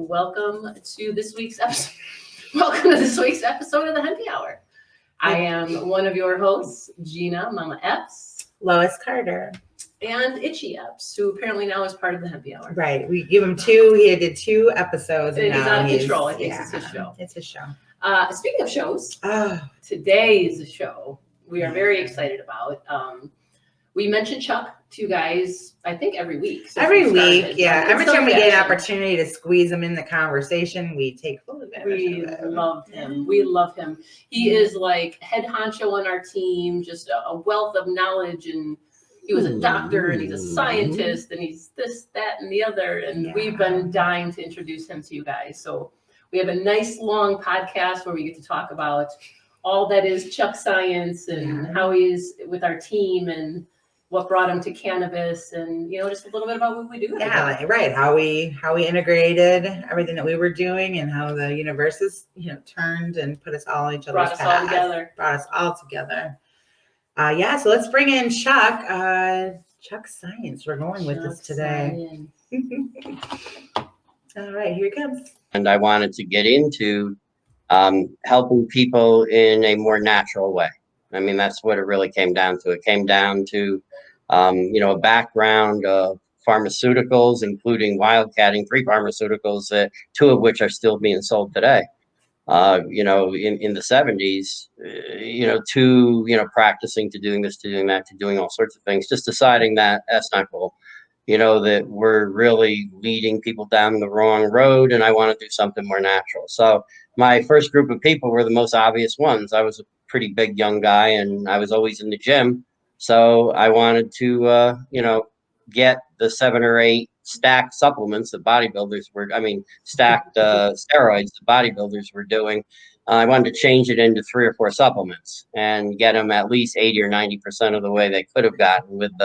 welcome to this week's episode. Welcome to this week's episode of the Hempy Hour. I am one of your hosts, Gina, Mama Epps, Lois Carter, and Itchy Epps, who apparently now is part of the Hempy Hour. Right. We give him two. He did 2 episodes. And he's now on intro. I think it's his show. It's his show. Speaking of shows, today's show we are very excited about. We mentioned Chuck to you guys, I think every week. Every week, yeah. Every time we get an opportunity to squeeze him in the conversation, we take full advantage of it. We love him. We love him. He is like head honcho on our team, just a wealth of knowledge, and he was a doctor and he's a scientist and he's this, that, and the other. And we've been dying to introduce him to you guys. So we have a nice long podcast where we get to talk about all that is Chuck science and how he is with our team and what brought him to cannabis, and just a little bit about what we do. Yeah, right. How we integrated everything that we were doing, and how the universe is turned and put us all on each other's path. Brought us all together. So let's bring in Chuck. Chuck Science. We're going with this today. All right, here he comes. And I wanted to get into helping people in a more natural way. I mean, that's what it really came down to. It came down to, a background of pharmaceuticals, including wildcatting 3 pharmaceuticals, 2 of which are still being sold today. In the 70s, 2, practicing to doing this, to doing that, to doing all sorts of things, just deciding that that's not cool. That we're really leading people down the wrong road, and I want to do something more natural. So my first group of people were the most obvious ones. I was a pretty big young guy, and I was always in the gym. So I wanted to, get the 7 or 8 stacked supplements that stacked steroids that bodybuilders were doing. I wanted to change it into 3 or 4 supplements and get them at least 80 or 90% of the way they could have gotten with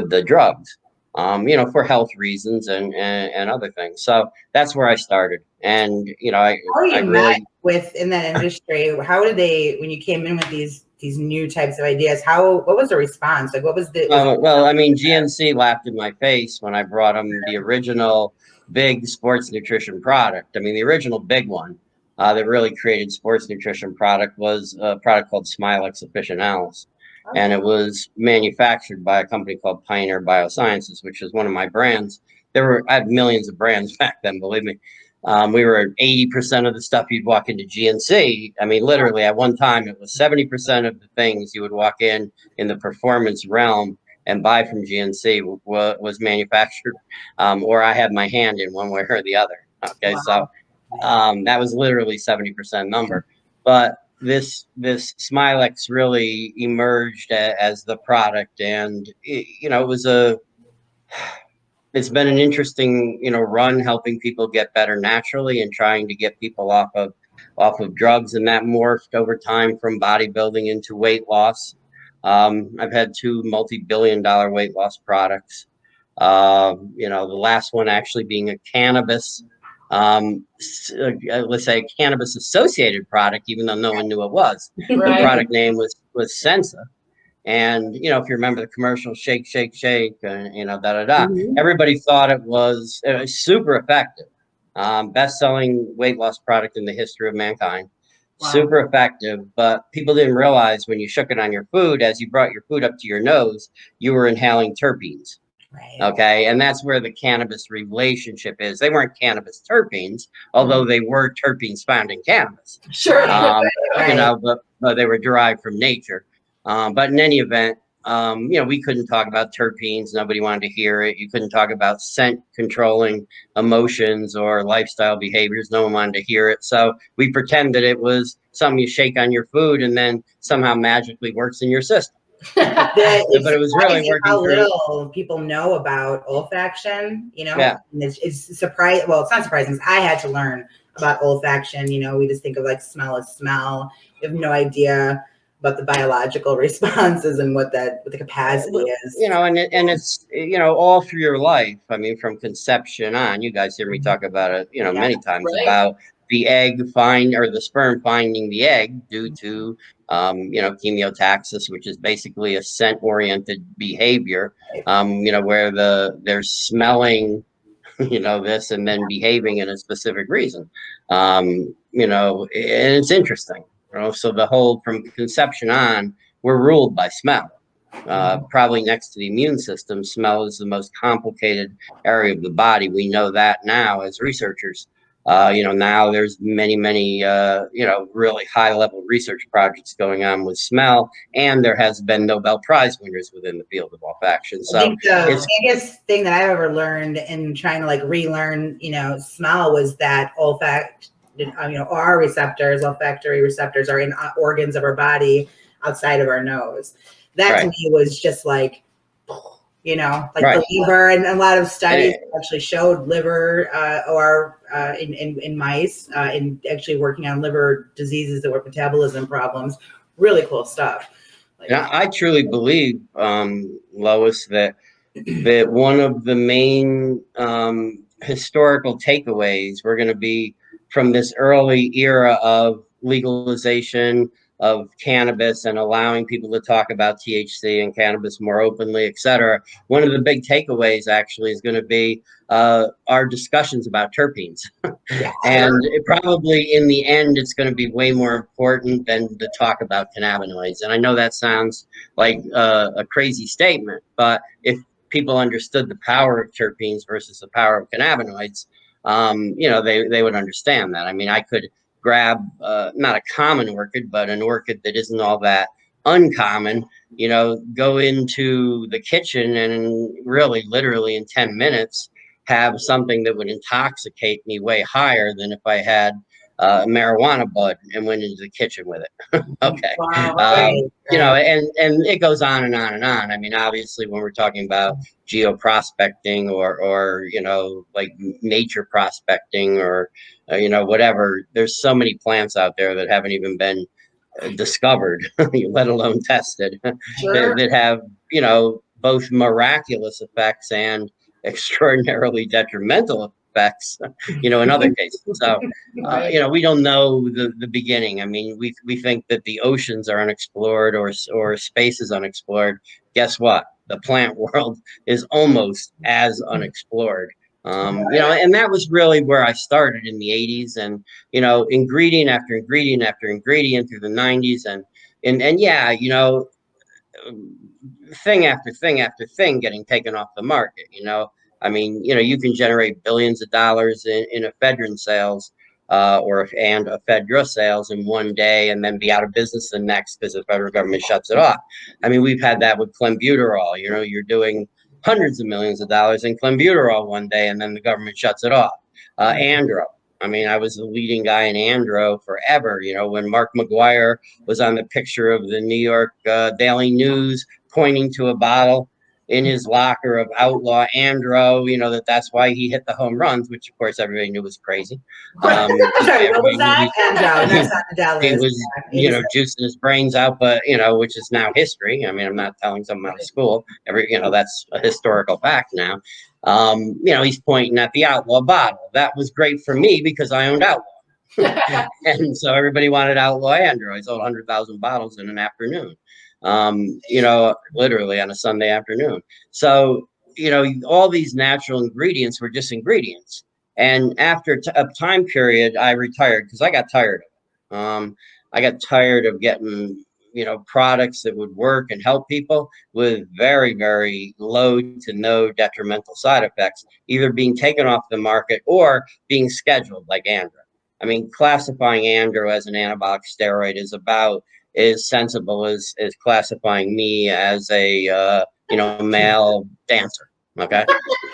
the drugs. For health reasons and other things. So that's where I started. And, I really with in that industry, how did they, when you came in with these new types of ideas, what was the response? Like, what was the, GNC laughed in my face when I brought them the original big sports nutrition product. I mean, the original big one that really created sports nutrition product was a product called Smilex Officinalis. And it was manufactured by a company called Pioneer Biosciences, which is one of my brands. I had millions of brands back then, believe me. We were at 80% of the stuff you'd walk into GNC. I mean, literally at one time, it was 70% of the things you would walk in the performance realm and buy from GNC was manufactured, or I had my hand in one way or the other. Okay, so that was literally 70% number. But this Smilex really emerged as the product, and it's been an interesting run, helping people get better naturally and trying to get people off of drugs, and that morphed over time from bodybuilding into weight loss. I've had 2 multi-billion-dollar weight loss products. The last one actually being a cannabis. Let's say a cannabis associated product, even though no one knew it was. Right. The product name was Sensa. And, if you remember the commercial, shake, shake, shake, and, everybody thought it was super effective. Best-selling weight loss product in the history of mankind. Wow. Super effective, but people didn't realize when you shook it on your food, as you brought your food up to your nose, you were inhaling terpenes. Right. Okay, and that's where the cannabis relationship is. They weren't cannabis terpenes, although they were terpenes found in cannabis. Sure. But they were derived from nature. But in any event, we couldn't talk about terpenes. Nobody wanted to hear it. You couldn't talk about scent controlling emotions or lifestyle behaviors. No one wanted to hear it. So we pretended it was something you shake on your food and then somehow magically works in your system. But it was really working. How little people know about olfaction, Yeah. It's surprising. Well, it's not surprising. I had to learn about olfaction. We just think of like smell as smell. You have no idea about the biological responses and what the capacity is. And it's all through your life. I mean, from conception on. You guys hear me talk about it, many times about the the sperm finding the egg due to chemiotaxis, which is basically a scent-oriented behavior, where they're smelling this and then behaving in a specific reason. And it's interesting. So the whole from conception on, we're ruled by smell. Probably next to the immune system, smell is the most complicated area of the body. We know that now as researchers. Now there's many, really high level research projects going on with smell, and there has been Nobel Prize winners within the field of olfaction. So I think the biggest thing that I've ever learned in trying to relearn, smell was that our receptors, olfactory receptors, are in organs of our body outside of our nose. That to me was just the liver, and a lot of studies actually showed liver in mice in actually working on liver diseases that were metabolism problems. Really cool stuff. I truly believe, Lois, that one of the main historical takeaways we're going to be from this early era of legalization of cannabis and allowing people to talk about THC and cannabis more openly, et cetera. One of the big takeaways actually is going to be our discussions about terpenes. And probably in the end, it's going to be way more important than to talk about cannabinoids. And I know that sounds like a crazy statement, but if people understood the power of terpenes versus the power of cannabinoids, they would understand that. I mean, I could grab not a common orchid, but an orchid that isn't all that uncommon, go into the kitchen and really literally in 10 minutes have something that would intoxicate me way higher than if I had a marijuana bud and went into the kitchen with it. Okay. Wow. And it goes on and on and on. I mean, obviously when we're talking about geoprospecting or nature prospecting or whatever, there's so many plants out there that haven't even been discovered, let alone tested, that have both miraculous effects and extraordinarily detrimental effects, in other cases. So, we don't know the beginning. I mean, we think that the oceans are unexplored or space is unexplored. Guess what? The plant world is almost as unexplored. And that was really where I started in the 80s, and ingredient after ingredient after ingredient through the 90s, and thing after thing after thing getting taken off the market. I mean, you can generate billions of dollars in ephedrine sales and ephedra sales in one day and then be out of business the next because the federal government shuts it off. I mean, we've had that with clenbuterol. You're doing hundreds of millions of dollars in clenbuterol one day and then the government shuts it off. Andro. I mean, I was the leading guy in Andro forever. When Mark McGuire was on the picture of the New York Daily News pointing to a bottle in his locker of outlaw Andro, that's why he hit the home runs, which of course everybody knew was crazy. What was that? Andro, he was, juicing his brains out, but which is now history. I mean, I'm not telling someone out of school. That's a historical fact now. He's pointing at the outlaw bottle. That was great for me because I owned outlaw. And so everybody wanted outlaw Andro. I sold 100,000 bottles in an afternoon. Literally on a Sunday afternoon. So, all these natural ingredients were just ingredients. And after a time period, I retired because I got tired of it. I got tired of getting, products that would work and help people with very, very low to no detrimental side effects, either being taken off the market or being scheduled like Andro. I mean, classifying Andro as an anabolic steroid is about as sensible as classifying me as a male dancer. Okay,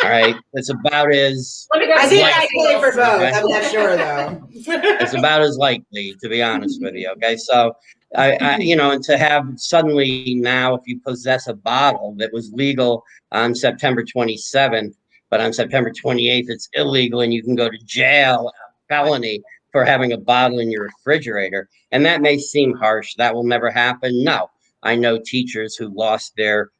all right. It's about as I think I pay for both. Okay? I'm not sure though. It's about as likely, to be honest with you. Okay, so I and to have suddenly now, if you possess a bottle that was legal on September 27th, but on September 28th it's illegal, and you can go to jail, felony, for having a bottle in your refrigerator. And that may seem harsh. That will never happen. No, I know teachers who lost their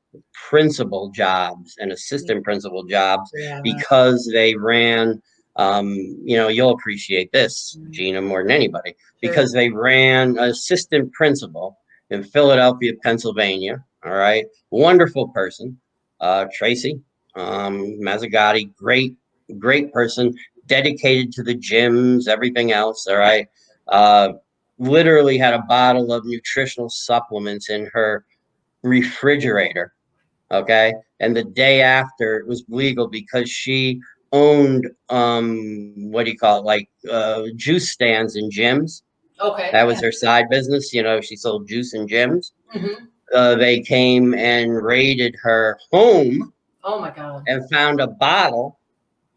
principal jobs and assistant principal jobs because they ran, you'll appreciate this, Gina, more than anybody, because they ran assistant principal in Philadelphia, Pennsylvania. All right. Wonderful person, Tracy Mazzagatti, great great person, dedicated to the gyms, everything else. All right. Literally had a bottle of nutritional supplements in her refrigerator. Okay. And the day after it was legal because she owned, what do you call it? Like, juice stands in gyms. Okay. That was her side business. She sold juice in gyms. Mm-hmm. They came and raided her home. Oh my God. And found a bottle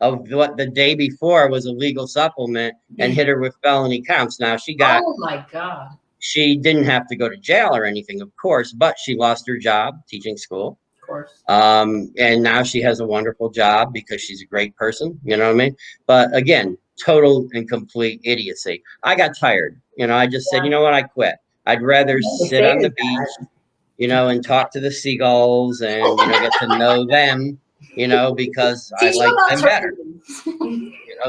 of what the day before was a legal supplement and hit her with felony counts. Now Oh my God. she didn't have to go to jail or anything, of course, but she lost her job teaching school. Of course. And now she has a wonderful job because she's a great person. You know what I mean? But again, total and complete idiocy. I got tired. I just said, you know what? I quit. I'd rather sit on the beach, and talk to the seagulls and, get to know them, because I like them better.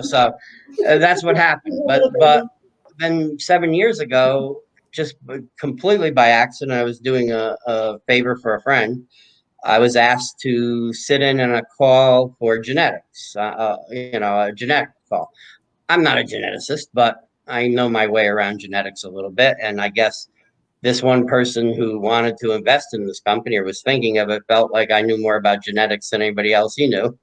So that's what happened. But then 7 years ago, just completely by accident, I was doing a favor for a friend. I was asked to sit in on a call for genetics, a genetic call. I'm not a geneticist, but I know my way around genetics a little bit. And I guess this one person who wanted to invest in this company or was thinking of it felt like I knew more about genetics than anybody else he knew.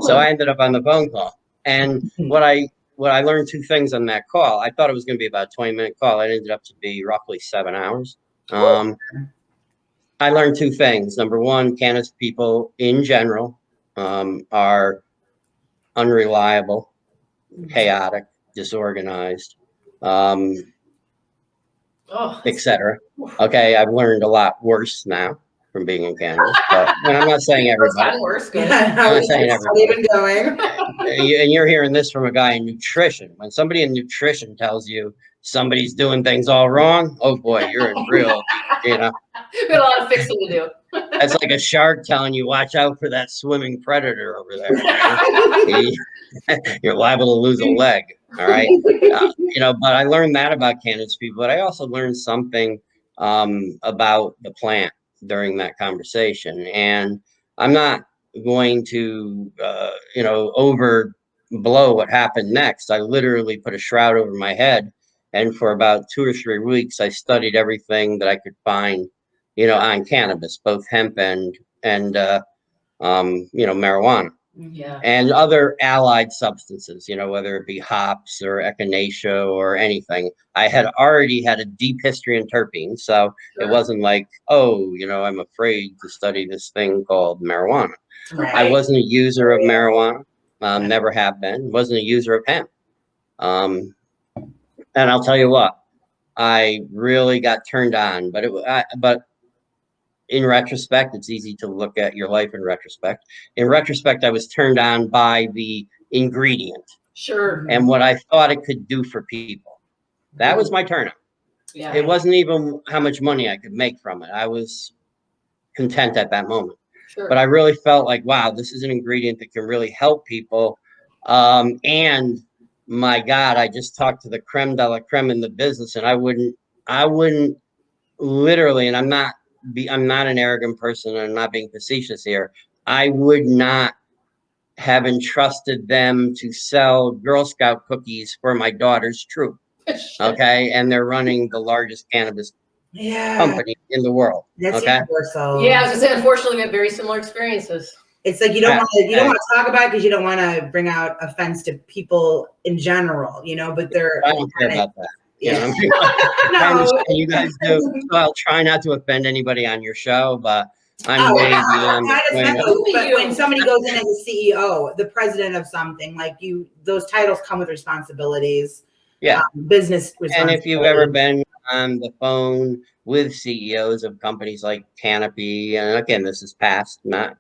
So I ended up on the phone call. And what I learned, two things on that call. I thought it was going to be about a 20-minute call. It ended up to be roughly 7 hours. I learned two things. Number one, cannabis people in general are unreliable, chaotic, disorganized, etc. Okay, I've learned a lot worse now from being in cannabis, but I'm not saying everybody. I'm not saying everybody. And you're hearing this from a guy in nutrition. When somebody in nutrition tells you somebody's doing things all wrong, oh boy, you're in real, We have a lot of fixing to do. That's like a shark telling you, watch out for that swimming predator over there. You're liable to lose a leg. All right. But I learned that about cannabis people, but I also learned something about the plant during that conversation. And I'm not going to, overblow what happened next. I literally put a shroud over my head. And for about 2 or 3 weeks, I studied everything that I could find, on cannabis, both hemp and marijuana. Yeah. And other allied substances, whether it be hops or echinacea or anything. I had already had a deep history in terpenes, so It wasn't like, I'm afraid to study this thing called marijuana. Right. I wasn't a user of marijuana, never have been. Wasn't a user of hemp. And I'll tell you what, I really got turned on, but in retrospect, it's easy to look at your life in retrospect. In retrospect, I was turned on by the ingredient. Sure. And what I thought it could do for people. That was my turn on. Yeah. It wasn't even how much money I could make from it. I was content at that moment. Sure. But I really felt like, wow, this is an ingredient that can really help people. And my God, I just talked to the creme de la creme in the business, and I wouldn't literally, and I'm not an arrogant person, and I'm not being facetious here. I would not have entrusted them to sell Girl Scout cookies for my daughter's troop. Okay. And they're running the largest cannabis company in the world. That's okay. universal. Yeah, I was gonna say, unfortunately, we have very similar experiences. It's like you don't want to talk about it because you don't want to bring out offense to people in general, but they're. I don't care about that. Yeah. You guys do. So I'll try not to offend anybody on your show, but I'm way beyond. But when somebody goes in as a CEO, the president of something, like those titles come with responsibilities. Yeah. Business responsibilities. And if you've ever been on the phone with CEOs of companies like Canopy, and again, this is past, not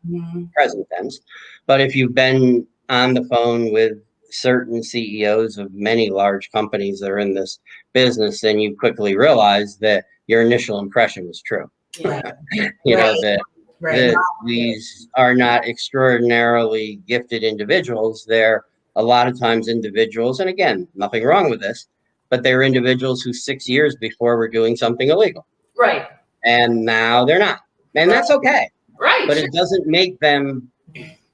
present tense, but if you've been on the phone with certain CEOs of many large companies that are in this business, then you quickly realize that your initial impression was true. Yeah. That these are not extraordinarily gifted individuals. They're a lot of times individuals, and again, nothing wrong with this, but they're individuals who 6 years before were doing something illegal. Right. And now they're not. And that's okay. Right. But it doesn't make them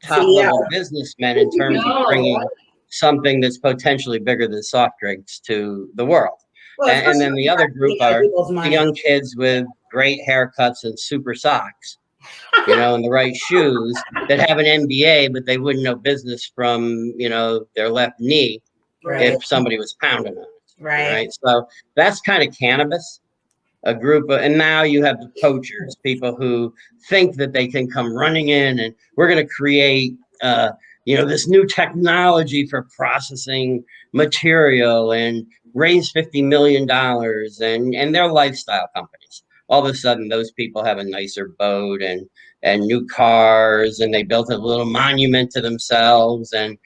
top level businessmen in terms of bringing something that's potentially bigger than soft drinks to the world. Well, And then the other group are the young kids with great haircuts and super socks, and the right shoes, that have an MBA, but they wouldn't know business from, their left knee if somebody was pounding on it. Right. So that's kind of cannabis, a group of, and now you have the poachers, people who think that they can come running in and we're going to create, this new technology for processing material and raise $50 million, and they're lifestyle companies. All of a sudden, those people have a nicer boat and new cars, and they built a little monument to themselves, and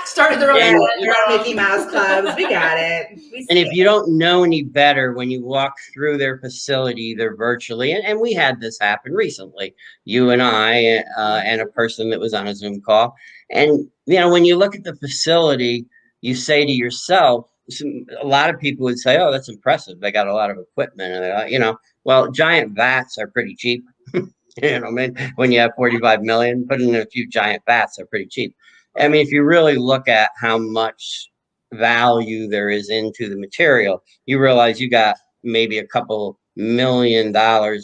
started their own Mickey Mouse clubs. We got it. And if you don't know any better, when you walk through their facility, they're virtually, and we had this happen recently, you and I, and a person that was on a Zoom call. And, when you look at the facility, you say to yourself, a lot of people would say, oh, that's impressive. They got a lot of equipment. And well, giant vats are pretty cheap. When you have 45 million, putting in a few giant vats are pretty cheap. I mean, if you really look at how much value there is into the material, you realize you got maybe a couple $1 million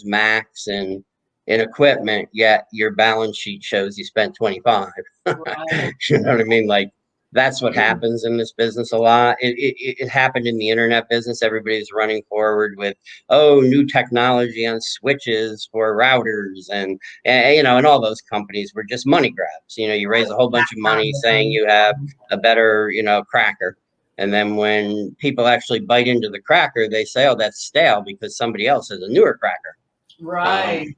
max in equipment, yet your balance sheet shows you spent 25. Right. You know what I mean? Like, that's what happens in this business a lot. It happened in the internet business. Everybody's running forward with, new technology on switches for routers, and all those companies were just money grabs. You raise a whole bunch of money saying you have a better, cracker. And then when people actually bite into the cracker, they say, oh, that's stale because somebody else has a newer cracker. Right.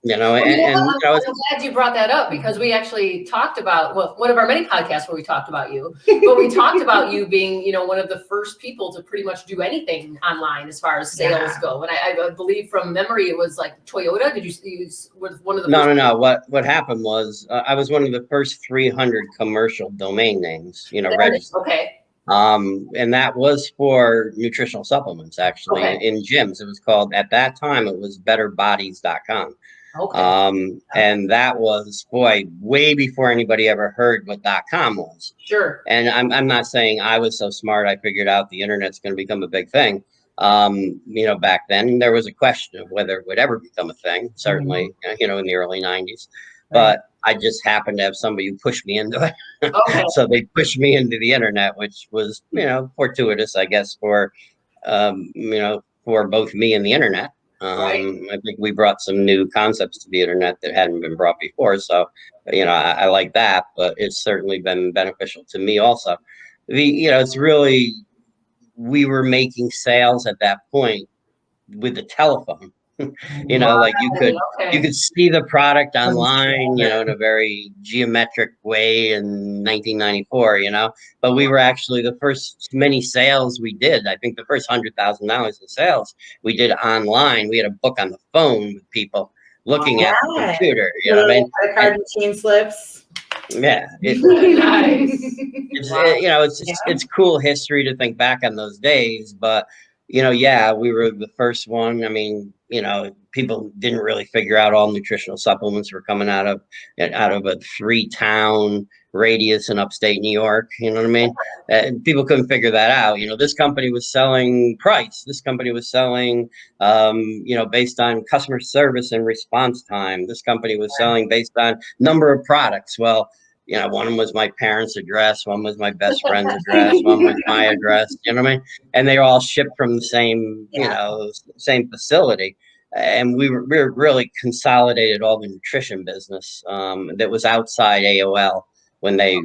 I'm glad you brought that up, because we actually talked about, one of our many podcasts where we talked about you, but we talked about you being, one of the first people to pretty much do anything online as far as sales go. And I believe from memory, it was like Toyota. Did you use one of the first? No. What happened was I was one of the first 300 commercial domain names, registered. Okay. And that was for nutritional supplements, actually, in gyms. It was called, at that time, it was betterbodies.com. Okay. And that was, way before anybody ever heard what .com was. Sure. And I'm not saying I was so smart I figured out the internet's going to become a big thing. Back then there was a question of whether it would ever become a thing, certainly, in the early 90s. But I just happened to have somebody who pushed me into it. Okay. So they pushed me into the internet, which was, fortuitous, I guess, for both me and the internet. I think we brought some new concepts to the internet that hadn't been brought before. So, I like that, but it's certainly been beneficial to me also. It's really, we were making sales at that point with the telephone. Like you could see the product online, in a very geometric way in 1994, but we were actually the first many sales we did. I think the first $100,000 in sales we did online. We had a book on the phone with people looking at the computer, credit card machine slips. Yeah. Nice. It's cool history to think back on those days, but we were the first one. I mean, people didn't really figure out all nutritional supplements were coming out of a 3-town radius in upstate New York. You know what I mean? And people couldn't figure that out. This company was selling price. This company was selling, based on customer service and response time. This company was selling based on number of products. Well, one was my parents' address, one was my best friend's address, one was my address, you know what I mean? And they were all shipped from the same, same facility. And we really consolidated all the nutrition business that was outside AOL when they,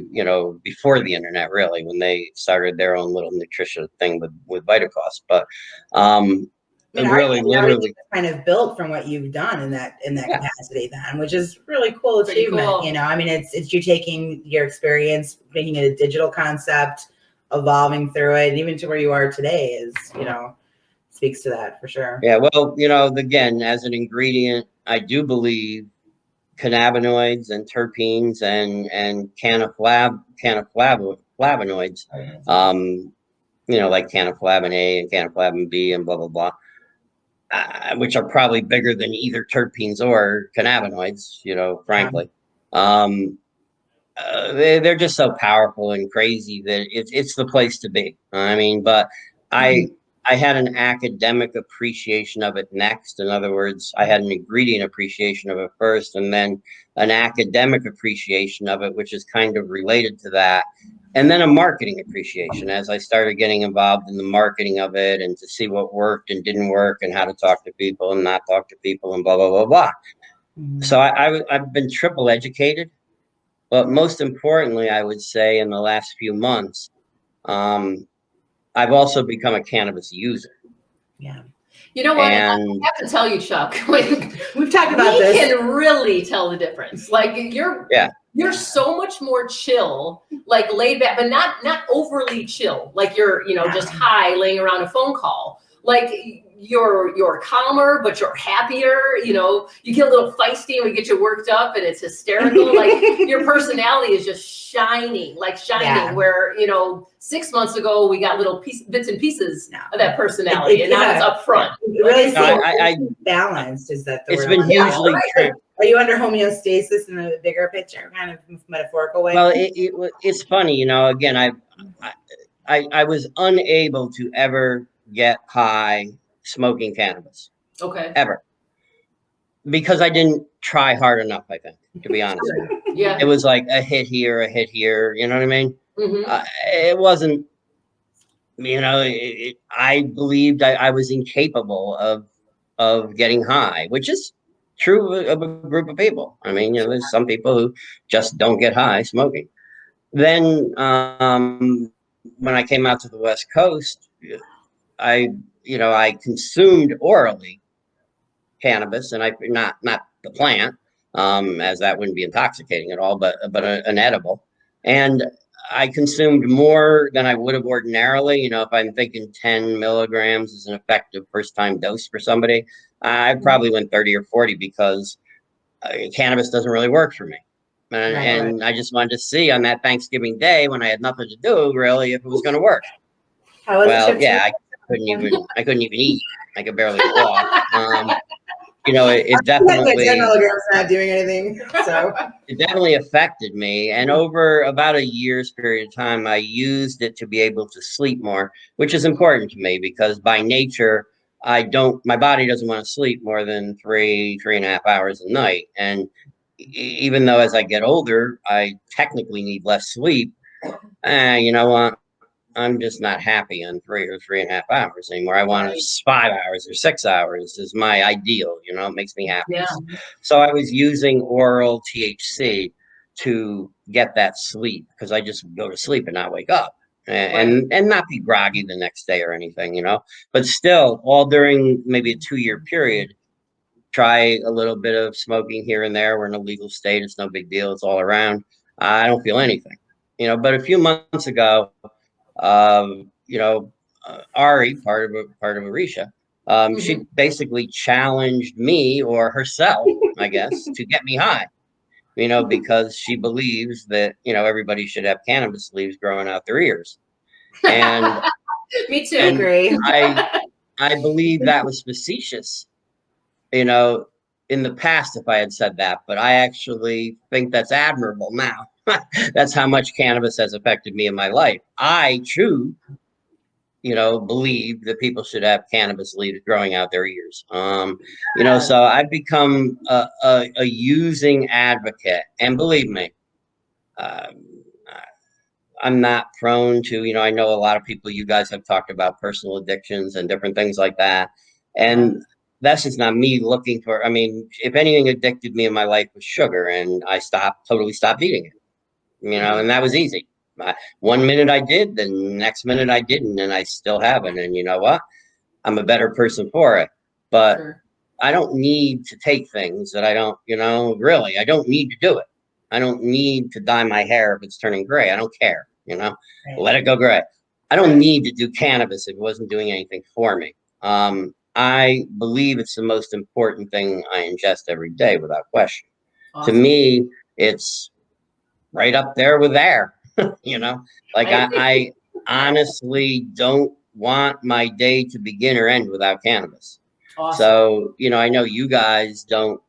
before the internet, really, when they started their own little nutrition thing with VitaCost. But really, literally kind of built from what you've done in that capacity then, which is really cool achievement. Cool. I mean, it's you taking your experience, making it a digital concept, evolving through it, and even to where you are today is, speaks to that for sure. Yeah. Well, again, as an ingredient, I do believe cannabinoids and terpenes and cannaflavonoids, like cannaflavin A and cannaflavin B and blah, blah, blah. which are probably bigger than either terpenes or cannabinoids, frankly. They're just so powerful and crazy that it's the place to be. I mean, but I had an academic appreciation of it next. In other words, I had an ingredient appreciation of it first, and then an academic appreciation of it, which is kind of related to that. And then a marketing appreciation as I started getting involved in the marketing of it and to see what worked and didn't work and how to talk to people and not talk to people and blah, blah, blah, blah. So I've been triple educated. But most importantly, I would say in the last few months, I've also become a cannabis user. Yeah. You know what? And I have to tell you, Chuck, we've talked about this. We can really tell the difference. Like you're so much more chill, like laid back, but not overly chill. Like you're, just high laying around a phone call. Like you're calmer, but you're happier. You get a little feisty and we get you worked up and it's hysterical. Like your personality is just shining. Yeah. Where, 6 months ago we got little bits and pieces of that personality and now it's up front. Really balanced, is that the it's word? been hugely true. Are you under homeostasis in a bigger picture, kind of metaphorical way? Well, it's funny, again, I was unable to ever get high smoking cannabis. Okay. Ever. Because I didn't try hard enough, I think, to be honest. Yeah. It was like a hit here, you know what I mean? Mm-hmm. It wasn't, I believed I was incapable of getting high, which is true of a group of people. I mean, there's some people who just don't get high smoking. Then when I came out to the West Coast, I consumed orally cannabis, and not the plant, as that wouldn't be intoxicating at all, but an edible. And I consumed more than I would have ordinarily. If I'm thinking 10 milligrams is an effective first time dose for somebody, I probably went 30 or 40 because cannabis doesn't really work for me. And I just wanted to see on that Thanksgiving day when I had nothing to do, really, if it was going to work. How was well, it? Yeah, I couldn't even eat. I could barely walk. It definitely 10 milligrams not doing anything. So it definitely affected me. And over about a year's period of time, I used it to be able to sleep more, which is important to me because by nature, my body doesn't want to sleep more than 3.5 hours a night. And even though as I get older, I technically need less sleep, you know what? I'm just not happy on 3.5 hours anymore. I want 5 hours or 6 hours is my ideal. It makes me happy. Yeah. So I was using oral THC to get that sleep because I just go to sleep and not wake up and not be groggy the next day or anything, But still, all during maybe a 2-year period, try a little bit of smoking here and there. We're in a legal state. It's no big deal. It's all around. I don't feel anything, But a few months ago, Ari, part of Arisha, she basically challenged me or herself, I guess, to get me high, because she believes that, everybody should have cannabis leaves growing out their ears. And me too. And agree. I believe that was facetious, in the past, if I had said that, but I actually think that's admirable now. That's how much cannabis has affected me in my life. I too, believe that people should have cannabis leaves growing out their ears. So I've become a using advocate, and believe me, I'm not prone to, I know a lot of people, you guys have talked about personal addictions and different things like that. And that's just not me looking for, if anything addicted me in my life was sugar, and I totally stopped eating it, and that was easy. 1 minute I did, the next minute I didn't, and I still haven't. And you know what? I'm a better person for it. But I don't need to take things that I don't, really, I don't need to do it. I don't need to dye my hair if it's turning gray. I don't care, let it go gray. I don't need to do cannabis if it wasn't doing anything for me. I believe it's the most important thing I ingest every day without question. Awesome. To me, it's right up there with air, I honestly don't want my day to begin or end without cannabis. Awesome. So, I know you guys don't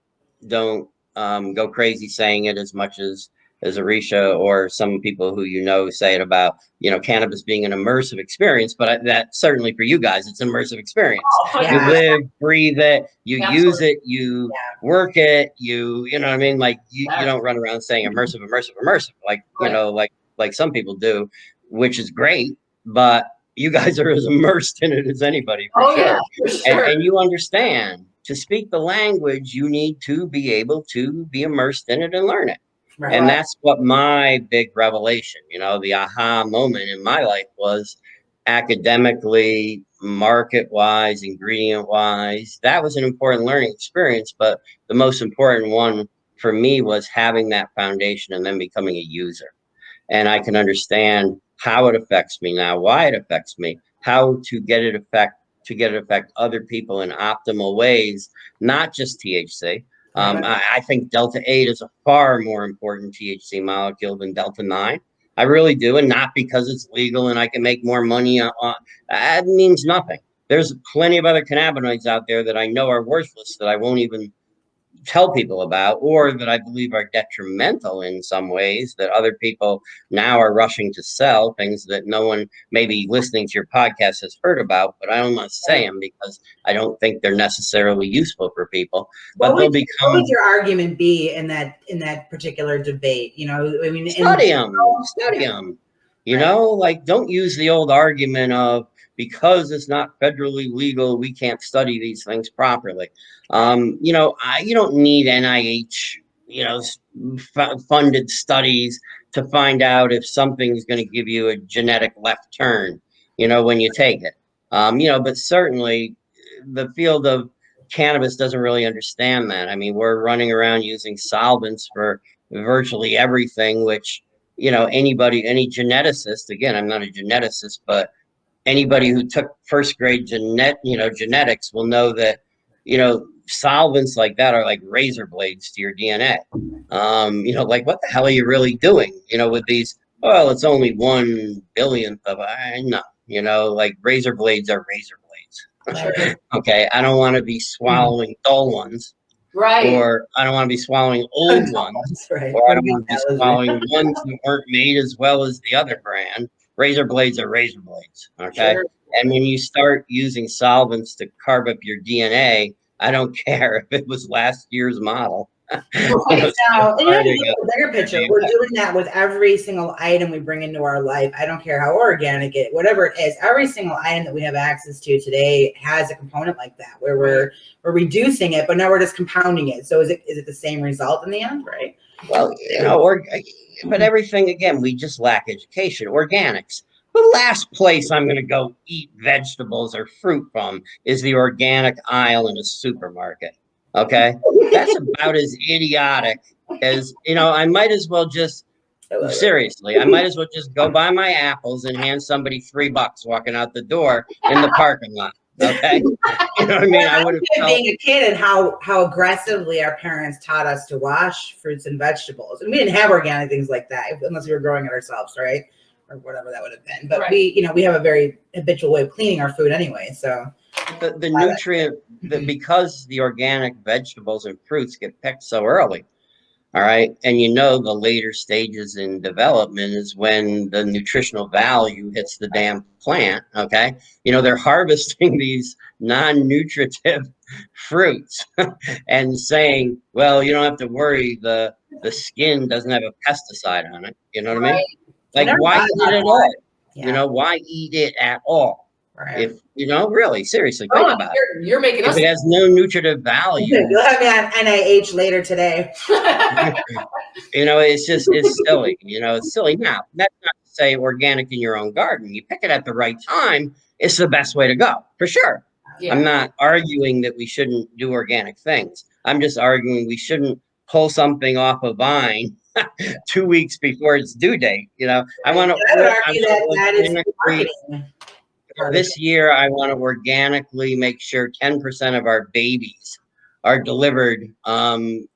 go crazy saying it as much as Arisha or some people who say it about, cannabis being an immersive experience, but that certainly for you guys, it's an immersive experience. Oh, You live, breathe it, you Absolutely. use it, you work it, you know what I mean? Like you Yes. don't run around saying immersive, like, Right. like some people do, which is great, but you guys are as immersed in it as anybody for sure. Yeah, for sure. And you understand to speak the language, you need to be able to be immersed in it and learn it. Right. And that's what my big revelation, the aha moment in my life was academically, market wise, ingredient wise. That was an important learning experience. But the most important one for me was having that foundation and then becoming a user. And I can understand how it affects me now, why it affects me, how to get it affect other people in optimal ways, not just THC. I think Delta 8 is a far more important THC molecule than Delta 9. I really do. And not because it's legal and I can make more money. That means nothing. There's plenty of other cannabinoids out there that I know are worthless that I won't even tell people about, or that I believe are detrimental in some ways that other people now are rushing to sell, things that no one maybe listening to your podcast has heard about, but I don't want to say them because I don't think they're necessarily useful for people. But what would your argument be in that particular debate? I mean, study them. Like don't use the old argument of because it's not federally legal, we can't study these things properly. You don't need NIH, funded studies to find out if something's going to give you a genetic left turn, when you take it. But certainly the field of cannabis doesn't really understand that. I mean, we're running around using solvents for virtually everything, which, any geneticist, again, I'm not a geneticist, but anybody who took first grade genetics will know that, solvents like that are like razor blades to your DNA. Like what the hell are you really doing, with these, well, it's only 1/1000th of, I know, like razor blades are razor blades. Okay. I don't want to be swallowing dull ones. Right. Or I don't want to be swallowing old ones. Right. Or I don't want to be swallowing ones that weren't made as well as the other brand. Razor blades are razor blades. Okay. Sure. And when you start using solvents to carve up your DNA, I don't care if it was last year's model. Right. Now, the bigger picture, we're doing that with every single item we bring into our life. I don't care how organic it, whatever it is, every single item that we have access to today has a component like that, where we're reducing it, but now we're just compounding it. So is it the same result in the end, right? Well, but everything, again, we just lack education. Organics. The last place I'm going to go eat vegetables or fruit from is the organic aisle in a supermarket. Okay. That's about as idiotic as, I might as well just, seriously, I might as well just go buy my apples and hand somebody $3 walking out the door in the parking lot. Okay. You know what I mean? I would have being a kid and how aggressively our parents taught us to wash fruits and vegetables. And we didn't have organic things like that unless we were growing it ourselves, right? Or whatever that would have been. But we have a very habitual way of cleaning our food anyway. So the nutrient because the organic vegetables and fruits get picked so early. All right. And the later stages in development is when the nutritional value hits the damn plant. Okay. They're harvesting these non-nutritive fruits and saying, well, you don't have to worry. The skin doesn't have a pesticide on it. You know what I mean? Like, why eat it at all? Yeah. Why eat it at all? Right. If, really, seriously, think about it. You're making if it has no nutritive value. You'll have me on NIH later today. It's silly. It's silly. Now, that's not to say organic in your own garden. You pick it at the right time. It's the best way to go, for sure. Yeah. I'm not arguing that we shouldn't do organic things. I'm just arguing we shouldn't pull something off a vine 2 weeks before its due date. I want to this year, I want to organically make sure 10% of our babies are delivered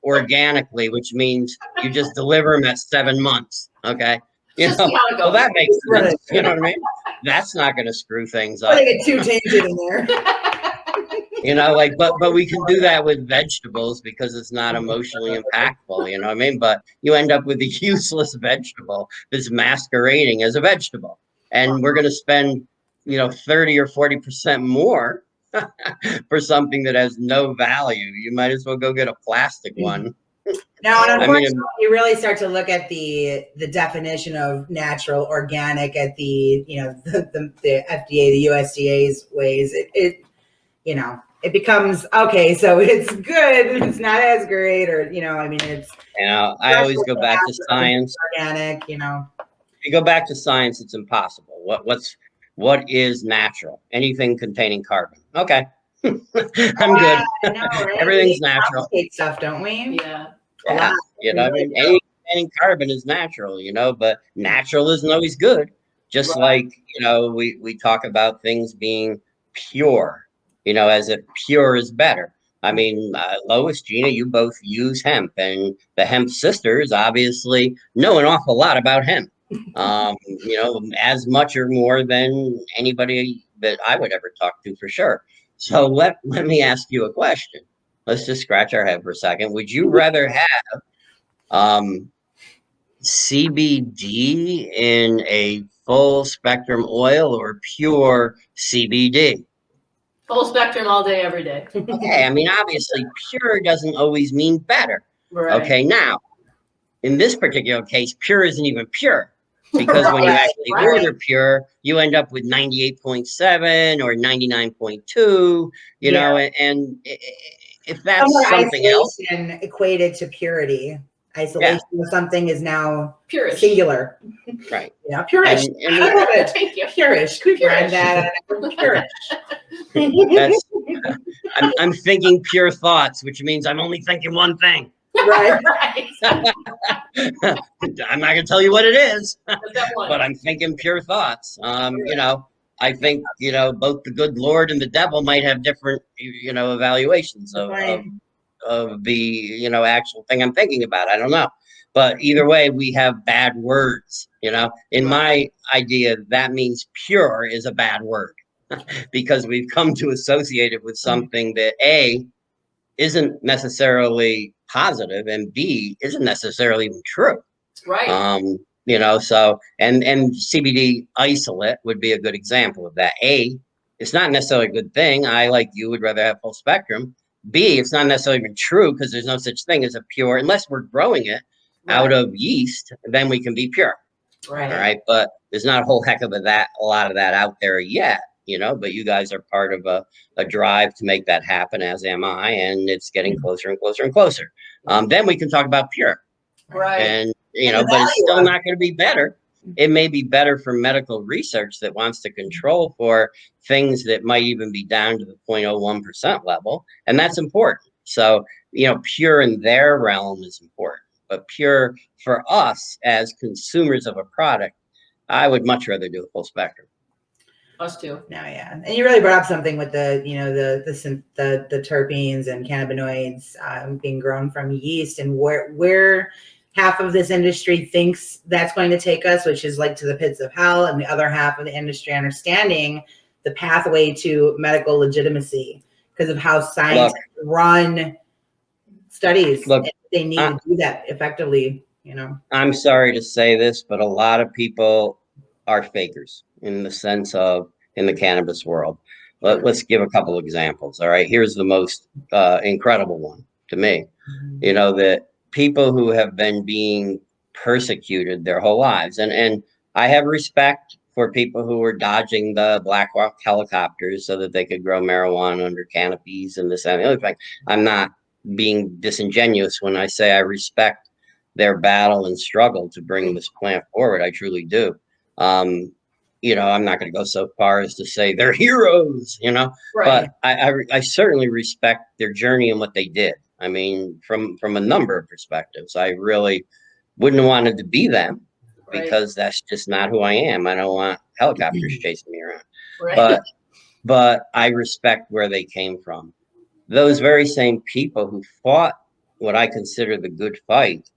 organically, which means you just deliver them at 7 months. Okay. Well, that makes sense. You know what I mean? That's not going to screw things up. I get too tainted in there. You know, like, but we can do that with vegetables because it's not emotionally impactful, you know what I mean? But you end up with a useless vegetable that's masquerading as a vegetable. And we're going to spend, 30 or 40% more for something that has no value. You might as well go get a plastic one. Now, and I mean, unfortunately, you really start to look at the definition of natural, organic at the the FDA, the USDA's ways. It becomes okay. So it's good. It's not as great, or I mean, it's. I always go back to science. Organic, If you go back to science, it's impossible. What is natural? Anything containing carbon. Okay. I'm good. No, right? Everything's natural. Stuff, don't we? Yeah. Yeah. I mean, anything containing carbon is natural, but natural isn't always good. Just like, we talk about things being pure, as if pure is better. I mean, Lois, Gina, you both use hemp, and the hemp sisters obviously know an awful lot about hemp. As much or more than anybody that I would ever talk to for sure. So let me ask you a question. Let's just scratch our head for a second. Would you rather have CBD in a full spectrum oil or pure CBD? Full spectrum all day, every day. Okay, I mean, obviously, pure doesn't always mean better. Right. Okay, now, in this particular case, pure isn't even pure. Because when you actually order pure, you end up with 98.7 or 99.2, and if that's something else. Equated to purity. Isolation of something is now purish. Singular. Right. Yeah, purish. Thank you. Purish. Purish. That's, I'm thinking pure thoughts, which means I'm only thinking one thing. Right. I'm not going to tell you what it is, but I'm thinking pure thoughts. I think, both the good Lord and the devil might have different, evaluations of the, actual thing I'm thinking about. I don't know. But either way, we have bad words, In my idea, that means pure is a bad word because we've come to associate it with something that A, isn't necessarily positive, and B, isn't necessarily even true. Right. So and CBD isolate would be a good example of that. A, it's not necessarily a good thing. I, like you, would rather have full spectrum. B, it's not necessarily even true because there's no such thing as a pure, unless we're growing it out of yeast, then we can be pure. Right. All right. But there's not a whole heck of a lot of that out there yet. But you guys are part of a drive to make that happen, as am I, and it's getting closer and closer and closer. Then we can talk about pure. Right. And, but it's still not going to be better. It may be better for medical research that wants to control for things that might even be down to the 0.01% level. And that's important. So, pure in their realm is important, but pure for us as consumers of a product, I would much rather do a full spectrum. Us too. No, yeah, and you really brought up something with the the terpenes and cannabinoids being grown from yeast, and where half of this industry thinks that's going to take us, which is like to the pits of hell, and the other half of the industry understanding the pathway to medical legitimacy because of how science run studies. They need to do that effectively. I'm sorry to say this, but a lot of people are fakers in the sense of in the cannabis world. Let's give a couple examples. All right. Here's the most incredible one to me. That people who have been being persecuted their whole lives. And I have respect for people who were dodging the Black Hawk helicopters so that they could grow marijuana under canopies and this and the other thing. I'm not being disingenuous when I say I respect their battle and struggle to bring this plant forward. I truly do. I'm not going to go so far as to say they're heroes, but I certainly respect their journey and what they did. I mean, from a number of perspectives, I really wouldn't have wanted to be them because that's just not who I am. I don't want helicopters chasing me around, but I respect where they came from. Those very same people who fought what I consider the good fight,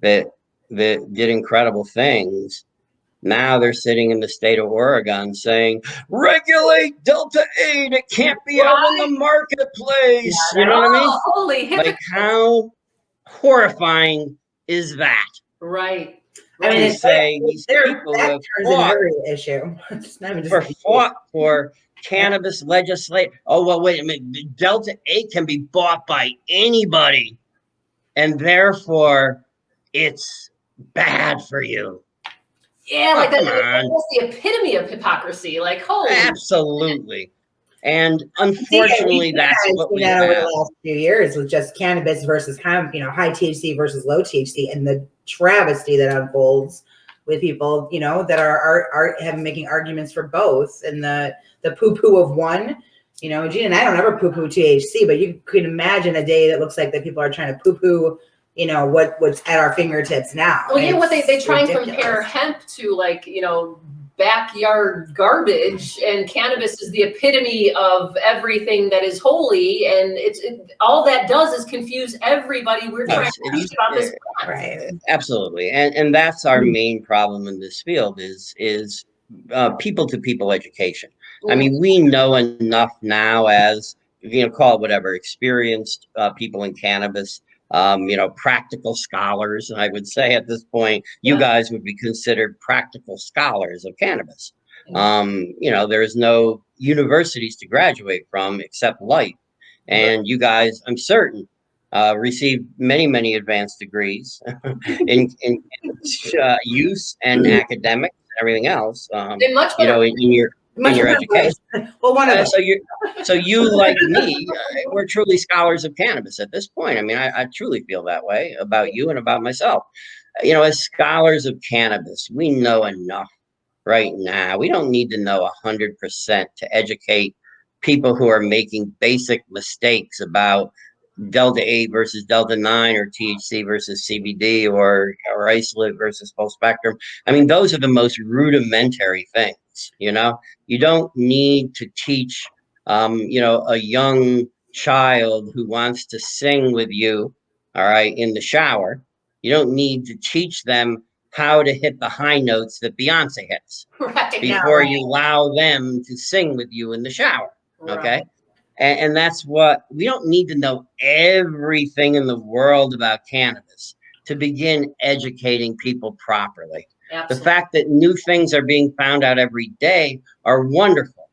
that did incredible things, Now they're sitting in the state of Oregon saying, regulate Delta 8. It can't be out in the marketplace. You know what I mean? Holy Like, how horrifying is that? Right. I mean, To say these people that have turns into every issue. fought for cannabis legislation. Oh, well, wait a minute. Delta 8 can be bought by anybody, and therefore it's bad for you. Yeah, like come that's on. the epitome of hypocrisy. Like, holy. Absolutely. And unfortunately, that's what we have over the last few years with just cannabis versus hemp, high THC versus low THC, and the travesty that unfolds with people, that are making arguments for both, and the poo-poo of one. Gina and I don't ever poo-poo THC, but you could imagine a day that looks like that people are trying to poo-poo, what's at our fingertips now. Well, what they try and compare hemp to, like, backyard garbage, and cannabis is the epitome of everything that is holy, and all that does is confuse everybody. We're trying to teach about this, right? Absolutely, and that's our main problem in this field is people to people education. I mean, we know enough now as call it whatever, experienced people in cannabis. Practical scholars. I would say at this point, you guys would be considered practical scholars of cannabis. There's no universities to graduate from except life. And you guys, I'm certain, received many advanced degrees in use and academics and everything else. In your education. Well, one of them. So you like me, we're truly scholars of cannabis at this point. I mean, I truly feel that way about you and about myself. As scholars of cannabis, we know enough right now. We don't need to know 100% to educate people who are making basic mistakes about Delta 8 versus Delta 9, or THC versus CBD, or isolate versus full spectrum. I mean, those are the most rudimentary things. You don't need to teach, a young child who wants to sing with you, all right, in the shower. You don't need to teach them how to hit the high notes that Beyonce hits before you allow them to sing with you in the shower. Okay. Right. And that's what we don't need to know everything in the world about cannabis to begin educating people properly. Absolutely. The fact that new things are being found out every day are wonderful.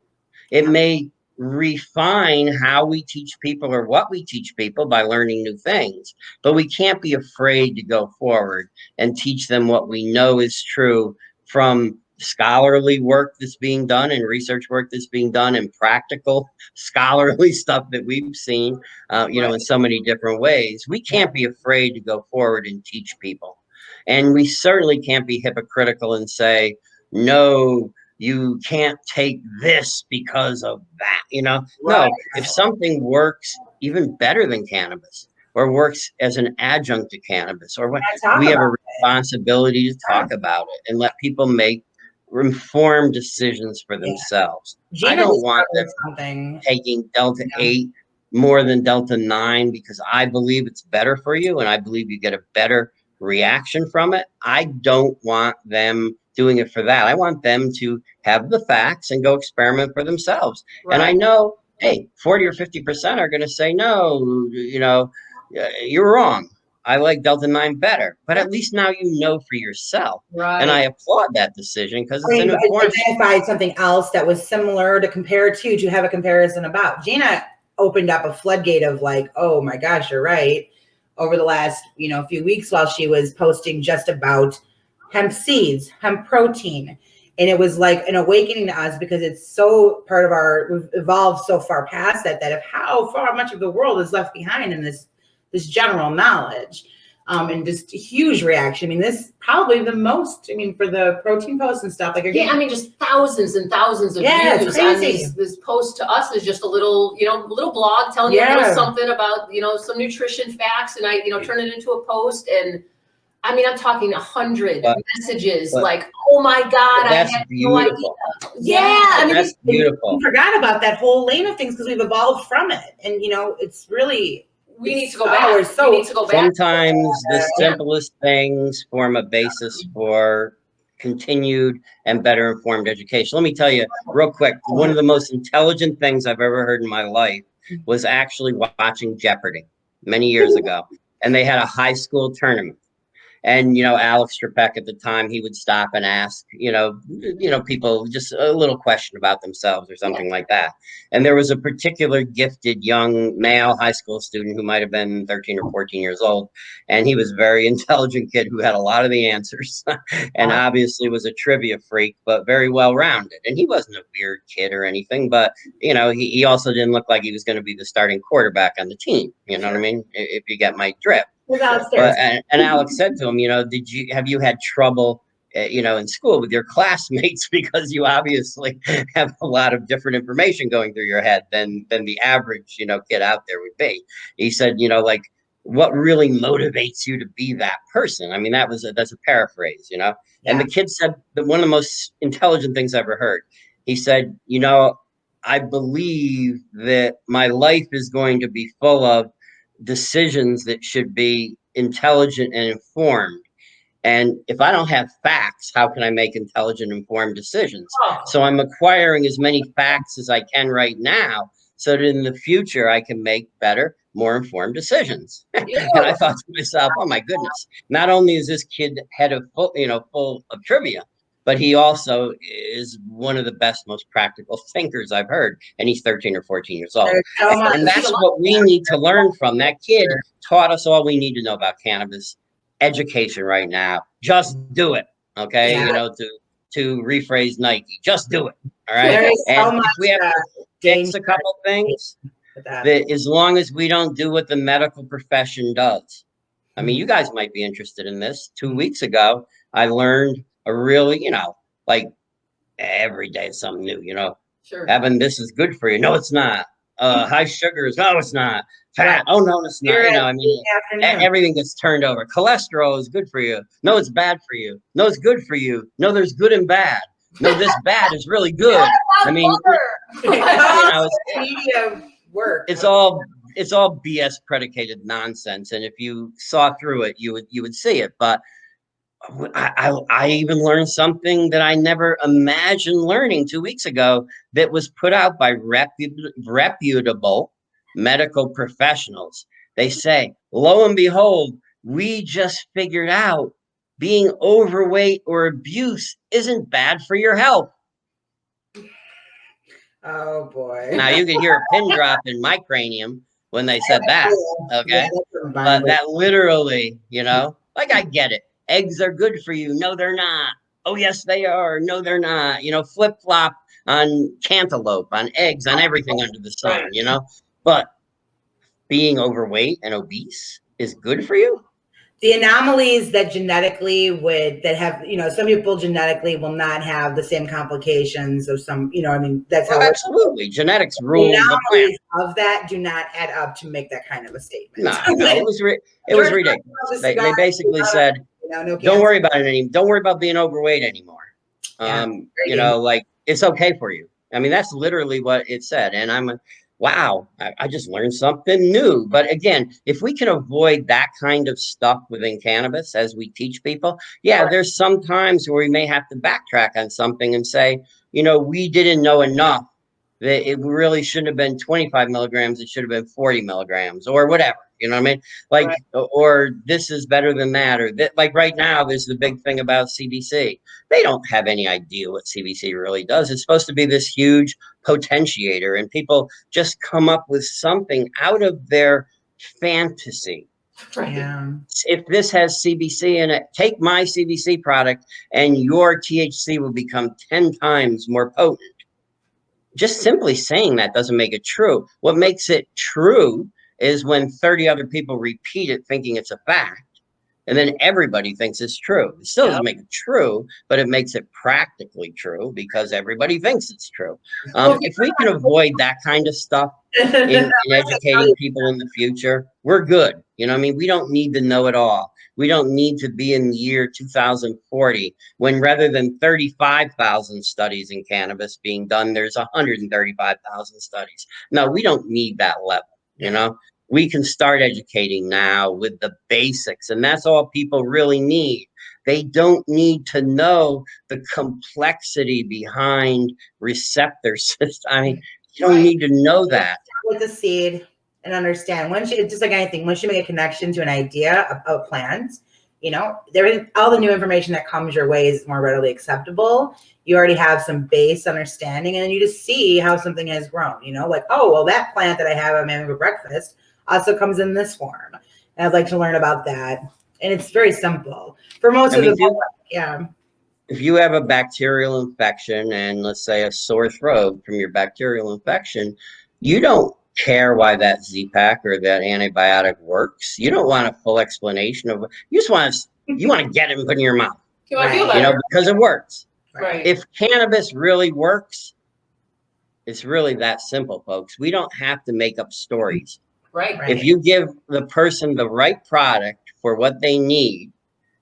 It may refine how we teach people or what we teach people by learning new things, but we can't be afraid to go forward and teach them what we know is true from scholarly work that's being done and research work that's being done and practical scholarly stuff that we've seen, in so many different ways. We can't be afraid to go forward and teach people. And we certainly can't be hypocritical and say, no, you can't take this because of that, No, if something works even better than cannabis, or works as an adjunct to cannabis, or what, we have a responsibility to talk about it and let people make informed decisions for themselves. I don't want them taking Delta 8 more than Delta 9 because I believe it's better for you and I believe you get a better reaction from it. I don't want them doing it for that. I want them to have the facts and go experiment for themselves. And I know, hey, 40 or 50% are going to say, no, you're wrong. I like Delta 9 better, but at least now you know for yourself. Right. And I applaud that decision because it's an important. Identified something else that was similar to compare to have a comparison about. Gina opened up a floodgate of like, oh my gosh, you're right. Over the last, few weeks while she was posting just about hemp seeds, hemp protein. And it was like an awakening to us because it's so part of we've evolved so far past that of how far much of the world is left behind in this general knowledge. And just a huge reaction. I mean, this probably the most, for the protein posts and stuff. Just thousands and thousands of views on this post to us is just a little, little blog telling you a little something about, some nutrition facts. And I, turn it into a post. And I'm talking 100 messages like, oh my God, that's I had beautiful. No idea. Yeah. That's beautiful. We forgot about that whole lane of things because we've evolved from it. And, it's really, we need to go back. We need to go back. Sometimes the simplest things form a basis for continued and better informed education. Let me tell you real quick, one of the most intelligent things I've ever heard in my life was actually watching Jeopardy many years ago. And they had a high school tournament. And, you know, Alex Trebek at the time, he would stop and ask, people just a little question about themselves or something like that. And there was a particular gifted young male high school student who might have been 13 or 14 years old. And he was a very intelligent kid who had a lot of the answers and obviously was a trivia freak, but very well rounded. And he wasn't a weird kid or anything, but, you know, he also didn't look like he was going to be the starting quarterback on the team. You know what I mean? If you get my drift. But, and Alex said to him, you know, have you had trouble, in school with your classmates because you obviously have a lot of different information going through your head than the average, kid out there would be. He said, like, what really motivates you to be that person? I mean, that's a paraphrase, And the kid said that one of the most intelligent things I ever heard. He said, I believe that my life is going to be full of decisions that should be intelligent and informed. And if I don't have facts, how can I make intelligent, informed decisions? So I'm acquiring as many facts as I can right now so that in the future I can make better, more informed decisions. And I thought to myself, oh my goodness, not only is this kid head of full of trivia, but he also is one of the best, most practical thinkers I've heard. And he's 13 or 14 years old. And that's what we need to learn from. That kid taught us all we need to know about cannabis education right now. Just do it. Okay. To rephrase Nike, just do it. All right. And if we have to fix a couple things, that as long as we don't do what the medical profession does. I mean, you guys might be interested in this. 2 weeks ago, I learned a really, like every day is something new, Evan, this is good for you. No, it's not. High sugars. No, it's not. Fat. Oh, no, it's not. I mean, everything gets turned over. Cholesterol is good for you. No, it's bad for you. No, it's good for you. No, there's good and bad. No, this bad is really good. I mean, it's all BS predicated nonsense. And if you saw through it, you would see it. But I even learned something that I never imagined learning 2 weeks ago that was put out by reputable medical professionals. They say, lo and behold, we just figured out being overweight or obese isn't bad for your health. Oh boy. Now you could hear a pin drop in my cranium when they said that. Okay. But that literally, like I get it. Eggs are good for you. No, they're not. Oh, yes, they are. No, they're not. Flip-flop on cantaloupe, on eggs, on everything under the sun, But being overweight and obese is good for you? The anomalies that some people genetically will not have the same complications of some, that's how absolutely. Genetics rule the planet. Of that do not add up to make that kind of a statement. No, it was ridiculous. They basically said, don't worry about it don't worry about being overweight anymore. Like it's okay for you. I mean, that's literally what it said. And wow, I just learned something new. But again, if we can avoid that kind of stuff within cannabis as we teach people, there's some times where we may have to backtrack on something and say, we didn't know enough that it really shouldn't have been 25 milligrams. It should have been 40 milligrams or whatever. You know what I mean? Like, or this is better than that, or that. Like right now, there's the big thing about CBC. They don't have any idea what CBC really does. It's supposed to be this huge potentiator, and people just come up with something out of their fantasy. Yeah. If this has CBC in it, take my CBC product, and your THC will become 10 times more potent. Just simply saying that doesn't make it true. What makes it true is when 30 other people repeat it thinking it's a fact, and then everybody thinks it's true. It still doesn't make it true, but it makes it practically true because everybody thinks it's true. If we can avoid that kind of stuff in educating people in the future, we're good. I mean, we don't need to know it all. We don't need to be in the year 2040 when rather than 35,000 studies in cannabis being done, there's 135,000 studies. No, we don't need that level, We can start educating now with the basics, and that's all people really need. They don't need to know the complexity behind receptor system. I mean, you don't need to know that. With the seed and understand, once you, just like anything, once you make a connection to an idea of plants, you know, all the new information that comes your way is more readily acceptable. You already have some base understanding, and then you just see how something has grown, you know, like, oh, well, that plant that I have I'm having for breakfast also comes in this form. And I'd like to learn about that. And it's very simple for most of the public. Yeah. If you have a bacterial infection and let's say a sore throat from your bacterial infection, you don't care why that Z-Pak or that antibiotic works. You don't want a full explanation of it. You just want to get it and put it in your mouth. Because it works. Right. If cannabis really works, it's really that simple, folks. We don't have to make up stories. Right. If you give the person the right product for what they need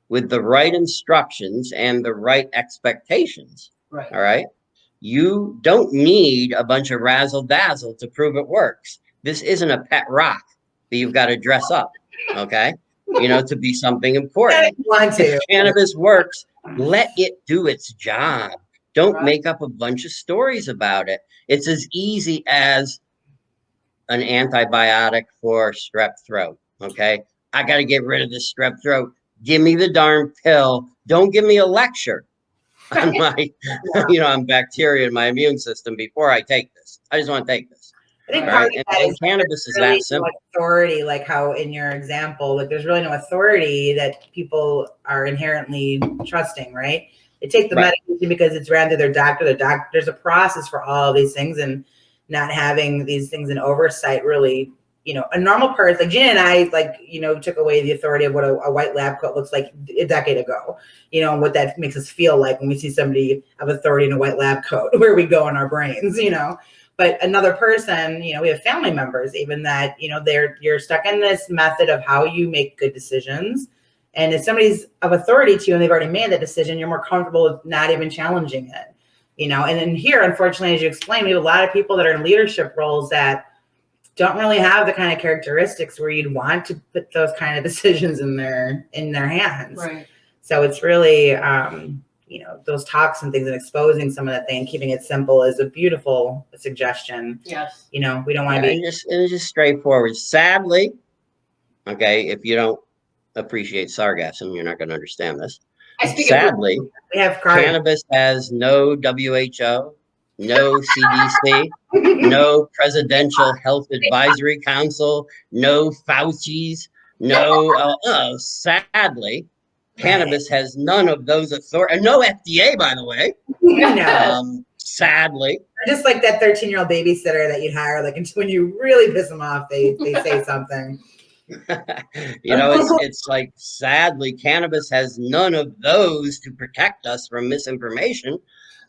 with the right instructions and the right expectations, right. All right, you don't need a bunch of razzle dazzle to prove it works. This isn't a pet rock that you've got to dress up, okay? You know, to be something important. If cannabis works, let it do its job. Don't make up a bunch of stories about it. It's as easy as an antibiotic for strep throat, okay? I got to get rid of this strep throat. Give me the darn pill. Don't give me a lecture on my, on bacteria in my immune system before I take this. I just want to take this. I think part of that is cannabis is really that simple. No authority, like how in your example, like there's really no authority that people are inherently trusting, right? They take the medication because it's ran through their doctor. There's a process for all of these things, and not having these things in oversight really, a normal person like Gina and I, took away the authority of what a white lab coat looks like a decade ago, and what that makes us feel like when we see somebody of authority in a white lab coat, where we go in our brains, But another person, we have family members even that, you're stuck in this method of how you make good decisions. And if somebody's of authority to you and they've already made that decision, you're more comfortable with not even challenging it, And then here, unfortunately, as you explained, we have a lot of people that are in leadership roles that don't really have the kind of characteristics where you'd want to put those kind of decisions in their hands. Right. So it's really, those talks and things and exposing some of that thing, keeping it simple is a beautiful suggestion. Yes. We don't want to be. It's just straightforward. Sadly, okay, if you don't appreciate sarcasm, you're not going to understand this. Sadly, we have cannabis has no WHO, no CDC, no Presidential Health Advisory Council, no Fauci's, sadly, cannabis has none of those authority, no FDA, by the way. Sadly, just like that 13-year-old babysitter that you'd hire, like when you really piss them off, they say something. It's like, sadly, cannabis has none of those to protect us from misinformation.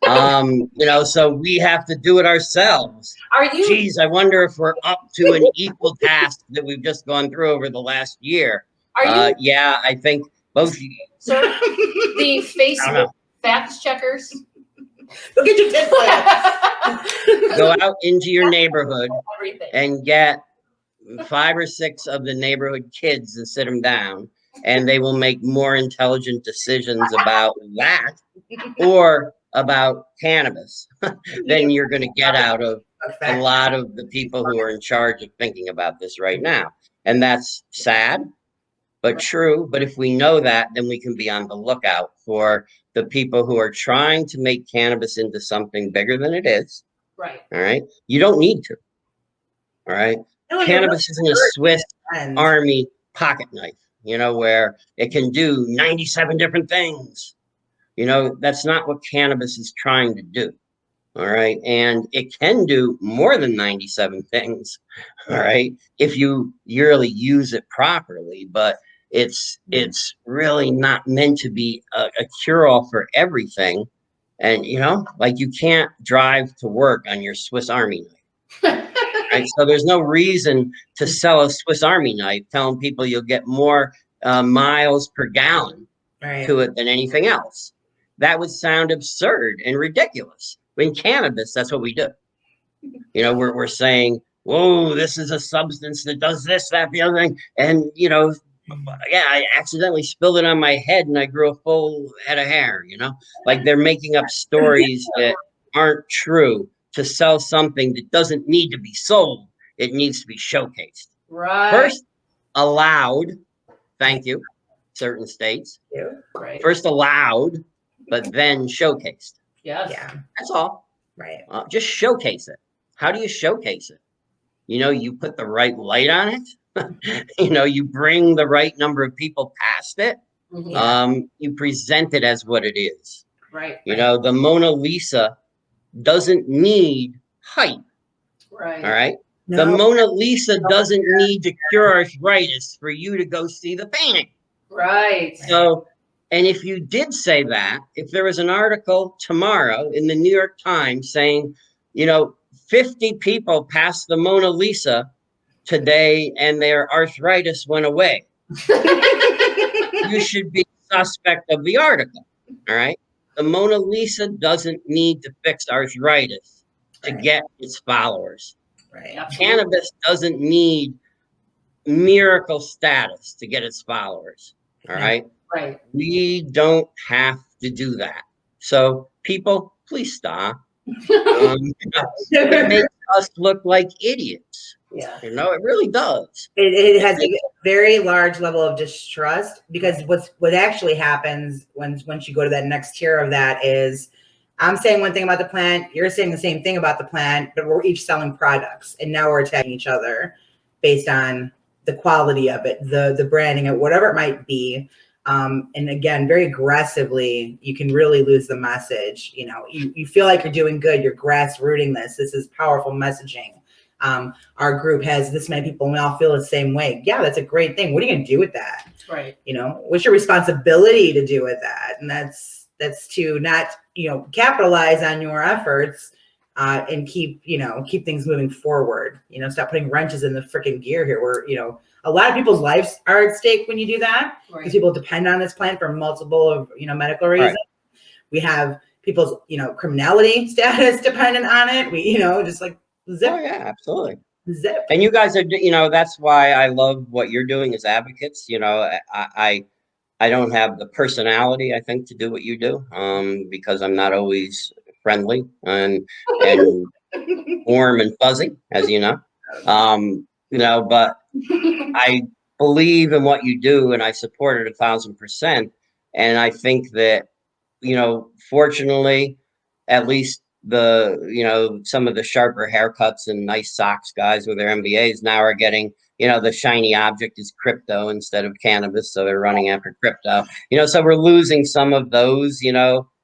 So we have to do it ourselves. Geez, I wonder if we're up to an equal task that we've just gone through over the last year. Yeah, I think both. Sir, the Facebook fact checkers. Go get your tinfoil. Go out into your neighborhood and get 5 or 6 of the neighborhood kids and sit them down, and they will make more intelligent decisions about that or about cannabis than you're going to get out of a lot of the people who are in charge of thinking about this right now. And that's sad, but true. But if we know that, then we can be on the lookout for the people who are trying to make cannabis into something bigger than it is. Right. All right. You don't need to. All right. Cannabis isn't a Swiss Army pocket knife, where it can do 97 different things. That's not what cannabis is trying to do. All right. And it can do more than 97 things. All right. If you really use it properly, but it's really not meant to be a cure-all for everything. And, you can't drive to work on your Swiss Army knife. Right? So there's no reason to sell a Swiss Army knife telling people you'll get more miles per gallon to it than anything else. That would sound absurd and ridiculous. In cannabis, that's what we do. We're saying, whoa, this is a substance that does this, that, the other thing. And, yeah, I accidentally spilled it on my head and I grew a full head of hair, like they're making up stories that aren't true to sell something that doesn't need to be sold. It needs to be showcased. Right. First allowed, thank you, certain states. Right. First allowed, but then showcased. Yes. Yeah. That's all. Right. Just showcase it. How do you showcase it? You put the right light on it. You bring the right number of people past it. You present it as what it is. Right. The Mona Lisa doesn't need hype. Right. All right. No. The Mona Lisa doesn't need to cure arthritis for you to go see the painting. Right. So, and if you did say that, if there was an article tomorrow in the New York Times saying, 50 people passed the Mona Lisa today and their arthritis went away, you should be suspect of the article. All right. The Mona Lisa doesn't need to fix arthritis to get its followers. Right. Cannabis doesn't need miracle status to get its followers. All right. Right. We don't have to do that. So people, please stop. It makes us look like idiots. Yeah. It really does. It has a very large level of distrust, because what actually happens once you go to that next tier of that is, I'm saying one thing about the plant, you're saying the same thing about the plant, but we're each selling products, and now we're attacking each other based on the quality of it, the branding, of whatever it might be. And again, very aggressively, you can really lose the message. You feel like you're doing good, you're grassrooting this. This is powerful messaging. Our group has this many people and we all feel the same way. Yeah, that's a great thing. What are you going to do with that? Right. What's your responsibility to do with that? And that's to not, capitalize on your efforts, and keep things moving forward. Stop putting wrenches in the freaking gear here, where, a lot of people's lives are at stake when you do that, because people depend on this plant for multiple of, medical reasons. Right. We have people's, criminality status dependent on it. We, just like zip. Oh yeah, absolutely. Zip. And you guys are, that's why I love what you're doing as advocates. I don't have the personality, I think, to do what you do, because I'm not always friendly and warm and fuzzy, as you know. But I believe in what you do and I support it 1,000%. And I think that, fortunately, at least some of the sharper haircuts and nice socks guys with their MBAs now are getting, the shiny object is crypto instead of cannabis. So they're running after crypto, so we're losing some of those,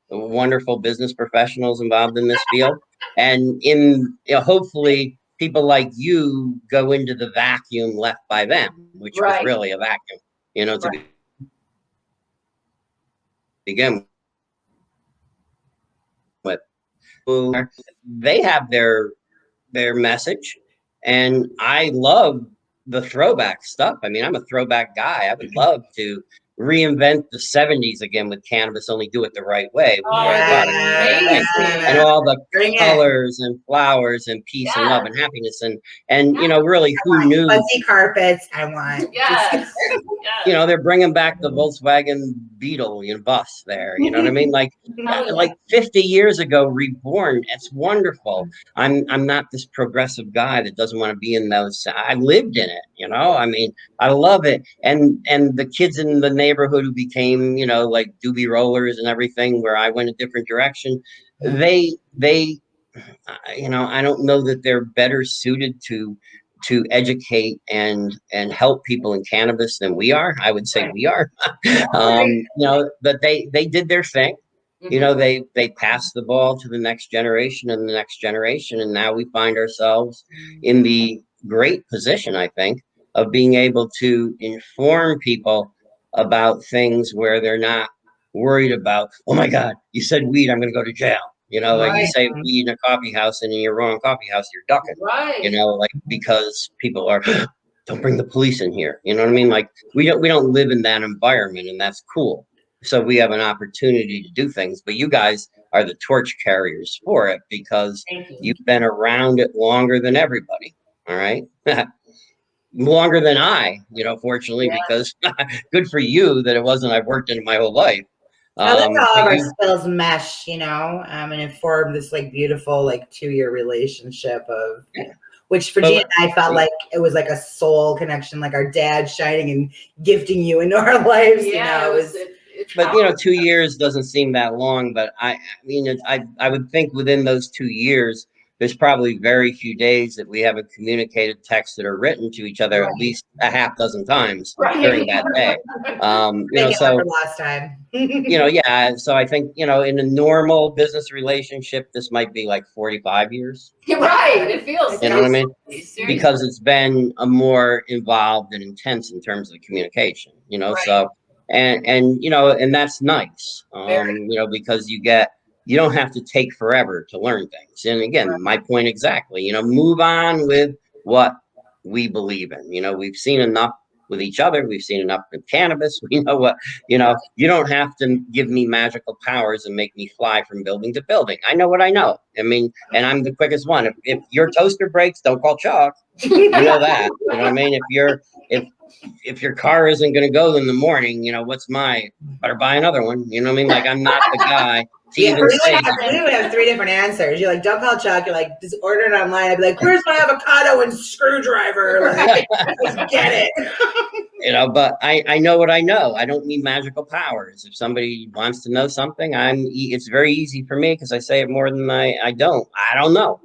wonderful business professionals involved in this field. And hopefully people like you go into the vacuum left by them, which was really a vacuum, to begin with. They have their message, and I love the throwback stuff. I mean, I'm a throwback guy. I would love to reinvent the 70s again with cannabis, only do it the right way. And all the colors and flowers and peace and love and happiness and really, who knew? Fuzzy carpets. I want. Yes. They're bringing back the Volkswagen Beetle bus there. You know what I mean? Like 50 years ago, reborn. It's wonderful. I'm not this progressive guy that doesn't want to be in those. I lived in it. I mean, I love it. And the kids in the neighborhood who became, like doobie rollers and everything, where I went a different direction. They I don't know that they're better suited to educate and help people in cannabis than we are. I would say we are. But they did their thing. They passed the ball to the next generation and the next generation, and now we find ourselves in the great position, I think, of being able to inform people about things where they're not worried about, oh my God, you said weed, I'm going to go to jail. Like you say weed in a coffee house and in your wrong coffee house, you're ducking. Because people are, don't bring the police in here. You know what I mean? Like we don't live in that environment, and that's cool. So we have an opportunity to do things, but you guys are the torch carriers for it because you've been around it longer than everybody. All right. longer than I, fortunately, because good for you that it wasn't, I've worked in it my whole life. I like how all of our skills mesh, and it formed this like beautiful like 2-year relationship of, which for Gina and I felt like it was like a soul connection, like our dad shining and gifting you into our lives. Yeah, it was. But 2 years doesn't seem that long. But I mean, I would think within those 2 years, there's probably very few days that we haven't communicated texts that are written to each other at least a half dozen times during that day. So last time. yeah. So I think in a normal business relationship, this might be like 45 years. Right. It feels. You know what I mean? Seriously. Because it's been a more involved and intense in terms of communication. So. And that's nice, because you don't have to take forever to learn things. And again, my point exactly, move on with what we believe in. We've seen enough with each other. We've seen enough with cannabis. We know what, you don't have to give me magical powers and make me fly from building to building. I know what I know. I mean, and I'm the quickest one. If your toaster breaks, don't call Chuck. You know that. You know what I mean? If your car isn't going to go in the morning, better buy another one. You know what I mean? Like, I'm not the guy to even say. We would have 3 different answers. You're like, don't call Chuck. You're like, just order it online. I'd be like, where's my avocado and screwdriver? Like, just get it. But I know what I know. I don't need magical powers. If somebody wants to know something, it's very easy for me because I say it more than I don't. I don't know,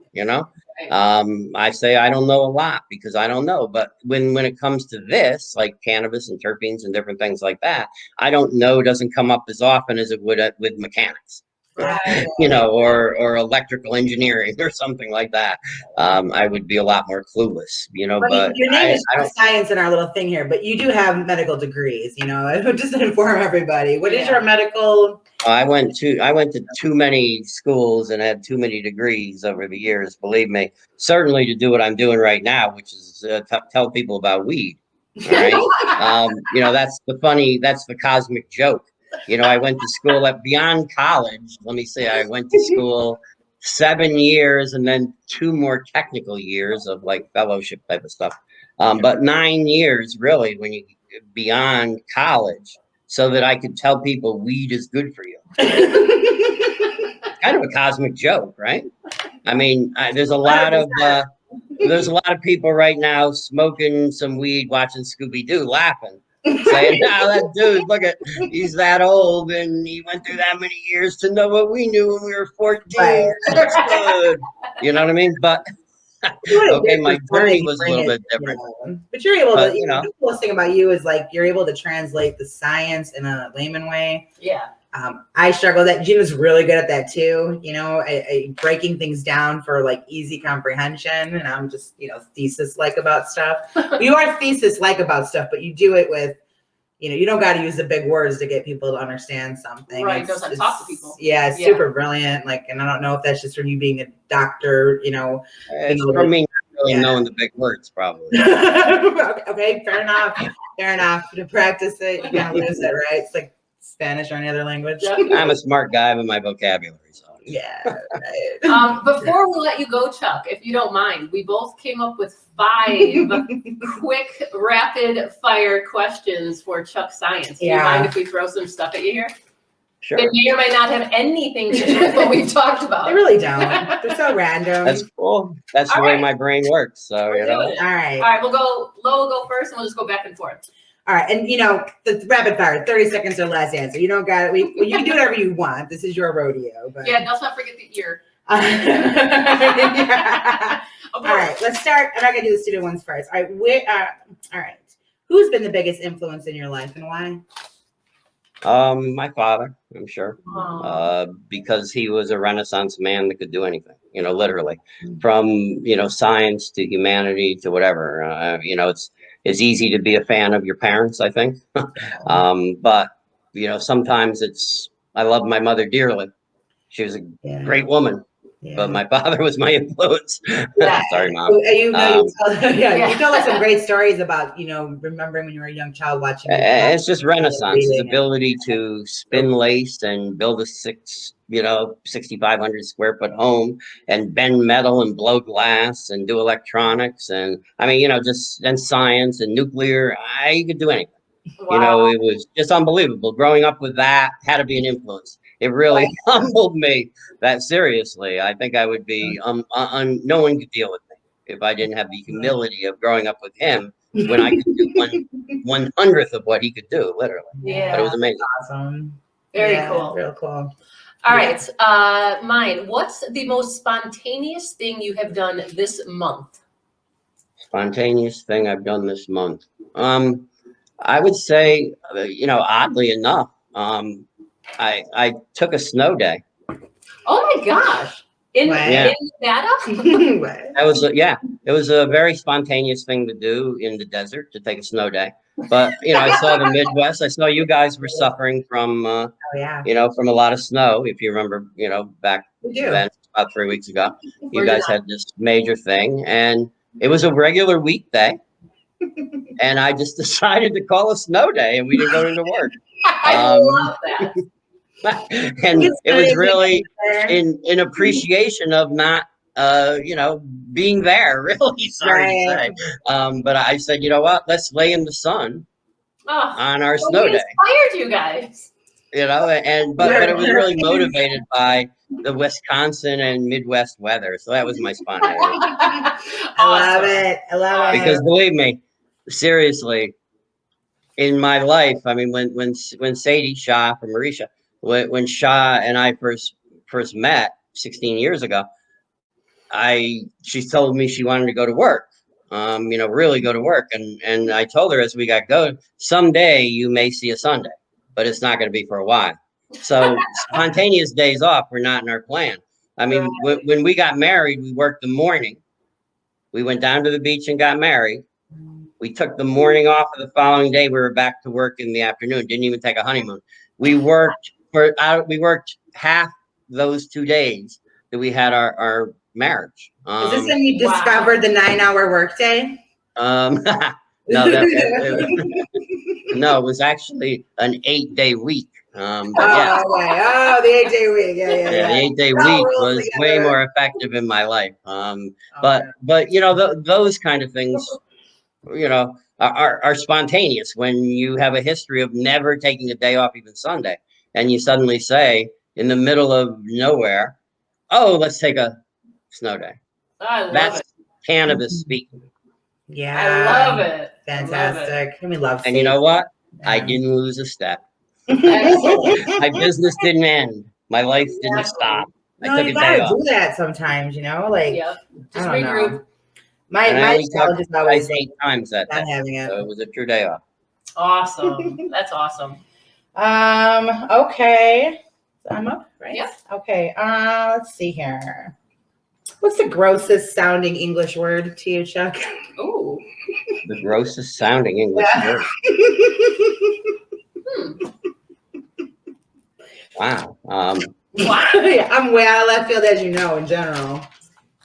I say I don't know a lot because I don't know. But when it comes to this, like cannabis and terpenes and different things like that, I don't know doesn't come up as often as it would with mechanics. Right. Or electrical engineering or something like that. I would be a lot more clueless, but your name is science in our little thing here, but you do have medical degrees, just to inform everybody. What is your medical? I went to too many schools and had too many degrees over the years, believe me, certainly to do what I'm doing right now, which is tell people about weed. All right. That's the cosmic joke. I went to school beyond college. Let me say, I went to school 7 years and then 2 more technical years of like fellowship type of stuff. But 9 years really when you beyond college so that I could tell people weed is good for you. Kind of a cosmic joke, right? I mean, there's a lot of people right now smoking some weed, watching Scooby-Doo, laughing. Saying, that dude, he's that old and he went through that many years to know what we knew when we were 14. Right. That's good. You know what I mean? But okay, my journey was a little bit different. But you're able to, the coolest thing about you is like you're able to translate the science in a layman way. Yeah. I struggle with that. Gina's really good at that too, breaking things down for like easy comprehension. And I'm just, thesis-like about stuff. You are thesis-like about stuff, but you do it with, you don't got to use the big words to get people to understand something. Right, knows how to talk to people. Yeah, it's super brilliant. And I don't know if that's just from you being a doctor, It's from me not really knowing the big words, probably. Okay, fair enough. To practice it, you gotta lose it, right? It's like Spanish or any other language. I'm a smart guy with my vocabulary. So. Yeah. Right. Before we let you go, Chuck, if you don't mind, we both came up with 5 quick, rapid fire questions for Chuck Science. Do you mind if we throw some stuff at you here? Sure. It may or may not have anything to do with what we've talked about. They really don't. They're so random. That's cool. That's the way my brain works. So All right. All right. We'll go. Lo will go first, and we'll just go back and forth. All right, and the rapid fire, 30 seconds or less answer. You don't got it. You can do whatever you want. This is your rodeo. But yeah, let's not forget the ear. All right, let's start. I'm not gonna do the student ones first. All right, all right. Who's been the biggest influence in your life and why? My father, I'm sure, because he was a Renaissance man that could do anything. Literally, from science to humanity to whatever. It's easy to be a fan of your parents, I think. But, sometimes I love my mother dearly. She was a great woman, but my father was my influence. Yeah. Sorry, Mom. You told us some great stories about, remembering when you were a young child watching. It's just Renaissance, his ability to spin lace and build a 6,500 square foot home and bend metal and blow glass and do electronics. And I mean, just and science and nuclear. He could do anything. Wow. It was just unbelievable. Growing up with that had to be an influence. It really humbled me. That seriously, I think I would be no one could deal with me if I didn't have the humility of growing up with him when I could do 1/100th of what he could do, literally. Yeah. But it was amazing. Awesome. Very cool. Real cool. All right. Mine. What's the most spontaneous thing you have done this month? Spontaneous thing I've done this month. I would say, oddly enough, I took a snow day. Oh my gosh! In Nevada? It was a very spontaneous thing to do in the desert, to take a snow day. But I saw the Midwest. I saw you guys were suffering from from a lot of snow. If you remember, back then about 3 weeks ago, you guys had this major thing, and it was a regular weekday. And I just decided to call a snow day, and we didn't go into work. I love that. And it was really in appreciation of not being there, really. Sorry to say. But I said, you know what, let's lay in the sun on our snow day. Inspired you guys. But it was really motivated by the Wisconsin and Midwest weather. So that was my spontaneity. I love it. Because believe me, seriously, in my life, I mean, when Sadie Shaw from Marisha, when Shaw and I first met 16 years ago, she told me she wanted to go to work, really go to work. And I told her as we got going, someday you may see a Sunday, but it's not going to be for a while. So spontaneous days off were not in our plan. I mean, when we got married, we worked the morning. We went down to the beach and got married. We took the morning off of the following day. We were back to work in the afternoon. Didn't even take a honeymoon. We worked half those 2 days that we had our marriage. Is this when you discovered the 9-hour workday? No, it was actually an 8-day week. The 8-day week. Yeah. The 8-day week was way more effective in my life. But those kind of things, are spontaneous when you have a history of never taking a day off, even Sunday, and you suddenly say in the middle of nowhere, "Oh, let's take a snow day." That's cannabis speaking. Yeah, I love it. Fantastic. We love. And you know what? I didn't lose a step. My business didn't end. My life didn't stop. I took a day off. Do that sometimes, just regroup. My challenge is always 8 times that day. Having it. So it was a true day off. Awesome. That's awesome. Okay. I'm up, right? Yeah. Okay. Let's see here. What's the grossest sounding English word to you, Chuck? Ooh. The grossest sounding English word. Wow. I'm way out of left field, as you know, in general.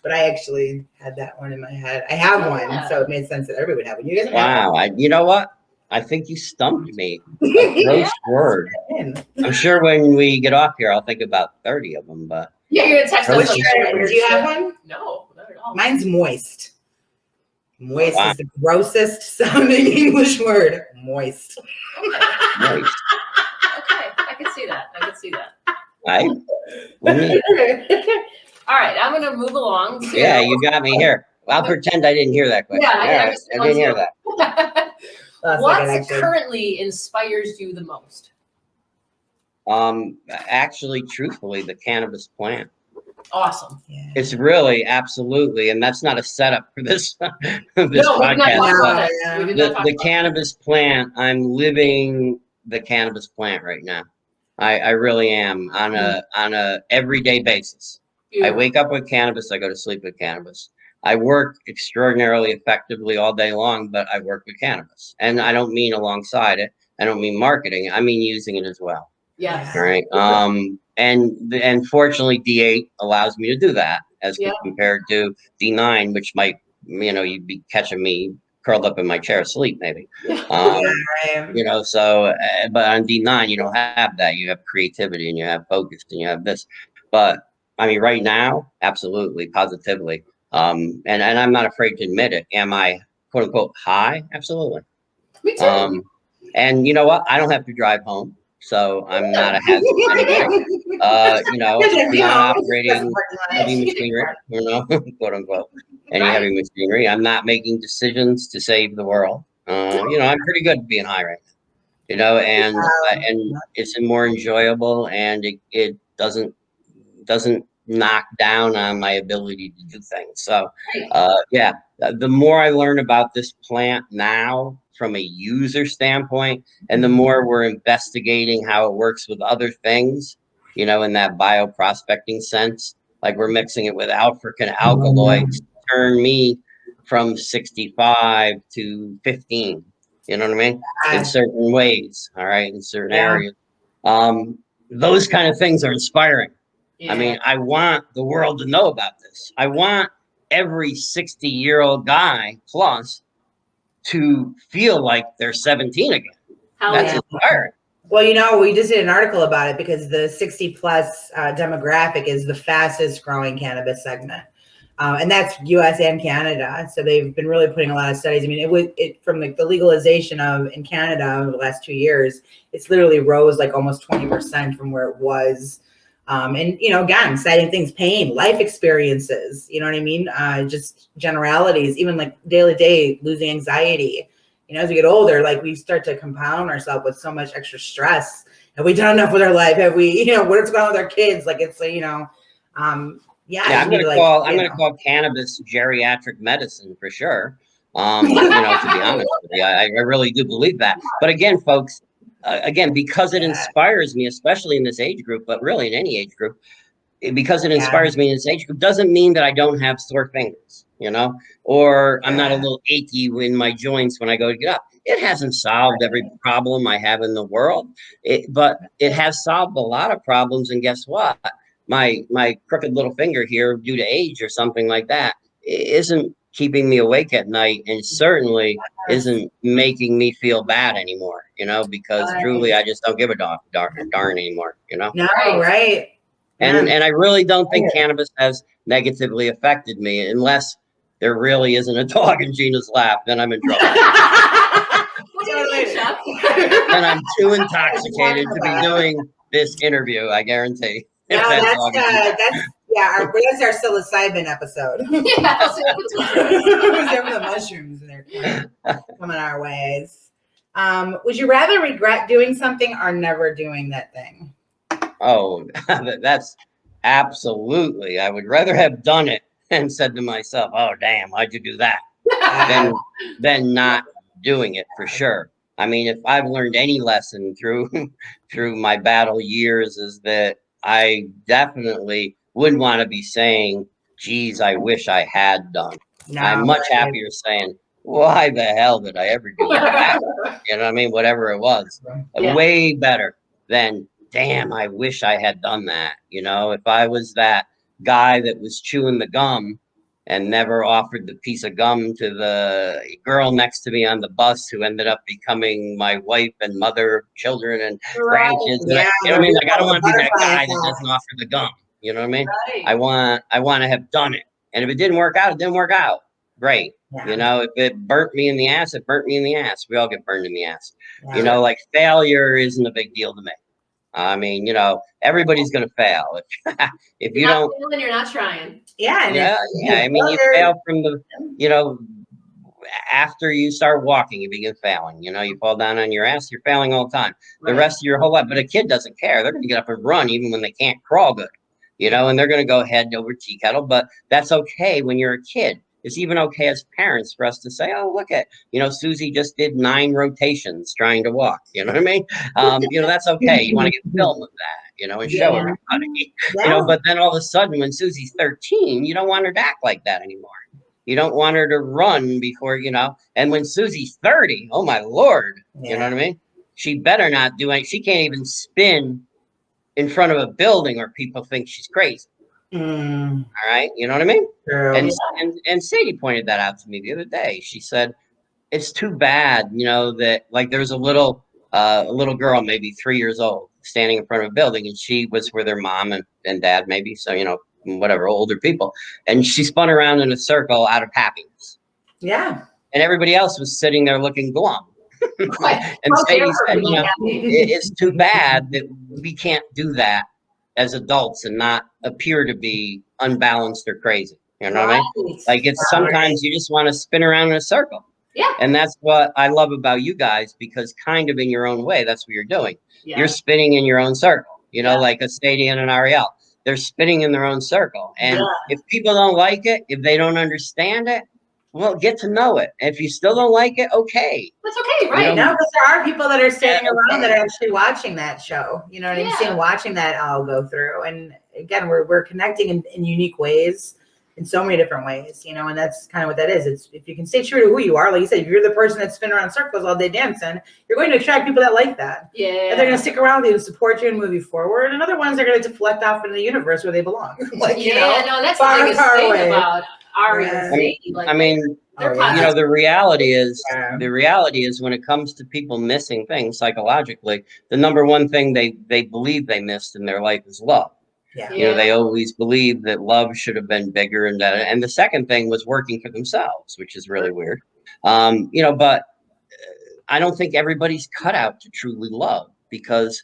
But I actually had that one in my head. I have one, so it made sense that everybody would have one. You guys have you know what? I think you stumped me. A gross word. I'm sure when we get off here, I'll think about 30 of them. But yeah, you're gonna text us. Do you have one? No, not at all. Mine's moist. Moist is the grossest sounding English word. Moist. Moist. Okay, I can see that. Right? All right, I'm gonna move along. Yeah, you got me here. I'll pretend I didn't hear that question. Yeah, I didn't hear that. What currently inspires you the most? Actually, truthfully, the cannabis plant. Awesome. Yeah. It's really absolutely, and that's not a setup for this podcast. The cannabis plant. I'm living the cannabis plant right now. I really am on a everyday basis. I wake up with cannabis. I go to sleep with cannabis. I work extraordinarily effectively all day long, but I work with cannabis, and I don't mean alongside it. I don't mean marketing. I mean using it as well. Yes. All right. and fortunately D8 allows me to do that as compared to D9, which might, you'd be catching me curled up in my chair asleep maybe. So but on D9 you don't have that. You have creativity and you have focus and you have this. But I mean, right now, absolutely, positively. And I'm not afraid to admit it. Am I quote unquote high? Absolutely. Me too. And you know what? I don't have to drive home, so I'm not a hazard anyway. I'm not operating heavy machinery, quote unquote, any heavy machinery. I'm not making decisions to save the world. I'm pretty good at being high right now. And it's more enjoyable, and it doesn't knock down on my ability to do things. So, the more I learn about this plant now from a user standpoint, and the more we're investigating how it works with other things, in that bioprospecting sense, like we're mixing it with African alkaloids, turn me from 65 to 15. You know what I mean? In certain ways, all right, in certain areas. Those kind of things are inspiring. I mean, I want the world to know about this. I want every 60-year-old guy plus to feel like they're 17 again. That's inspiring. Well, we just did an article about it because the 60 plus demographic is the fastest growing cannabis segment. And that's US and Canada. So they've been really putting a lot of studies. I mean, it from like the legalization in Canada over the last 2 years, it's literally rose like almost 20% from where it was. And, again, citing things, pain, life experiences, you know what I mean? Just generalities, even like day, losing anxiety. As we get older, like we start to compound ourselves with so much extra stress. Have we done enough with our life? Have we, what's going on with our kids? Like it's, I'm gonna call cannabis geriatric medicine for sure. To be honest with you, I really do believe that. But again, folks, because it inspires me, especially in this age group, but really in any age group, because it inspires me in this age group, doesn't mean that I don't have sore fingers, or I'm not a little achy in my joints when I go to get up. It hasn't solved every problem I have in the world, but it has solved a lot of problems. And guess what? My crooked little finger here due to age or something like that isn't keeping me awake at night, and certainly isn't making me feel bad anymore, because truly I just don't give a darn anymore, No, right. And I really don't think cannabis has negatively affected me, unless there really isn't a dog in Gina's lap, then I'm in trouble. And I'm too intoxicated to be doing this interview, I guarantee. No, that's our psilocybin episode. Some of the mushrooms they're coming our ways. Would you rather regret doing something or never doing that thing? Oh, that's absolutely. I would rather have done it and said to myself, "Oh, damn, why'd you do that?" than not doing it for sure. I mean, if I've learned any lesson through my battle years, is that I definitely wouldn't want to be saying, "Geez, I wish I had done." No, I'm much happier saying, "Why the hell did I ever do that?" You know what I mean? Whatever it was, way better than, "Damn, I wish I had done that." If I was that guy that was chewing the gum and never offered the piece of gum to the girl next to me on the bus, who ended up becoming my wife and mother of children and grandkids. And I mean? Like, I don't want to be that guy that doesn't offer the gum. You know what I mean? Right. I want to have done it. And if it didn't work out, it didn't work out. Great. Yeah. If it burnt me in the ass, it burnt me in the ass. We all get burned in the ass. Yeah. Like, failure isn't a big deal to me. I mean, everybody's going to fail. If you don't, failing, you're not trying. Yeah. I mean, you fail from the, after you start walking, you begin failing. You fall down on your ass, you're failing all the time. Right. The rest of your whole life. But a kid doesn't care. They're going to get up and run even when they can't crawl good. And they're going to go head over tea kettle. But that's okay when you're a kid. It's even okay as parents for us to say, "Oh, look at, Susie just did 9 rotations trying to walk." You know what I mean? That's okay. You want to get film of that, and show everybody, but then all of a sudden when Susie's 13, you don't want her to act like that anymore. You don't want her to run before, and when Susie's 30, oh my Lord, you know what I mean? She better not do anything. She can't even spin in front of a building or people think she's crazy. Mm, All right. You know what I mean? true. And Sadie pointed that out to me the other day. She said, it's too bad, you know, that like there's a little girl, maybe 3 years old, standing in front of a building, and she was with her mom and dad, maybe, so, you know, whatever, older people, and she spun around in a circle out of happiness. Yeah. And everybody else was sitting there looking glum. Right. And Okay, Sadie said, you know, everybody. it's too bad that we can't do that as adults and not appear to be unbalanced or crazy. You know what I mean? Like it's sometimes you just want to spin around in a circle. Yeah. And that's what I love about you guys, because kind of in your own way, that's what you're doing. Yeah. You're spinning in your own circle, you know, Yeah. like a Sadie and an Ariel. They're spinning in their own circle. And Yeah. if people don't like it, if they don't understand it, well, get to know it. If you still don't like it, okay. That's okay, right? You know, No, because there are people that are standing around that okay. are actually watching that show. You know what I'm Yeah. saying? Watching that all go through. And again, we're connecting in unique ways, in so many different ways, you know, and that's kind of what that is. It's if you can stay true to who you are, like you said, if you're the person that's spinning around circles all day dancing, you're going to attract people that like that. Yeah. And they're going to stick around with you and support you and move you forward. And other ones are going to deflect off into the universe where they belong. Like, you know, no, that's far, the biggest far thing away. about Ari Yeah. and Sadie. Like, I mean, they're Oh, yeah. you know, the reality is Yeah. when it comes to people missing things psychologically, the number one thing they believe they missed in their life is love. Yeah. You know, they always believe that love should have been bigger and that. And the second thing was working for themselves, which is really weird. You know, but I don't think everybody's cut out to truly love, because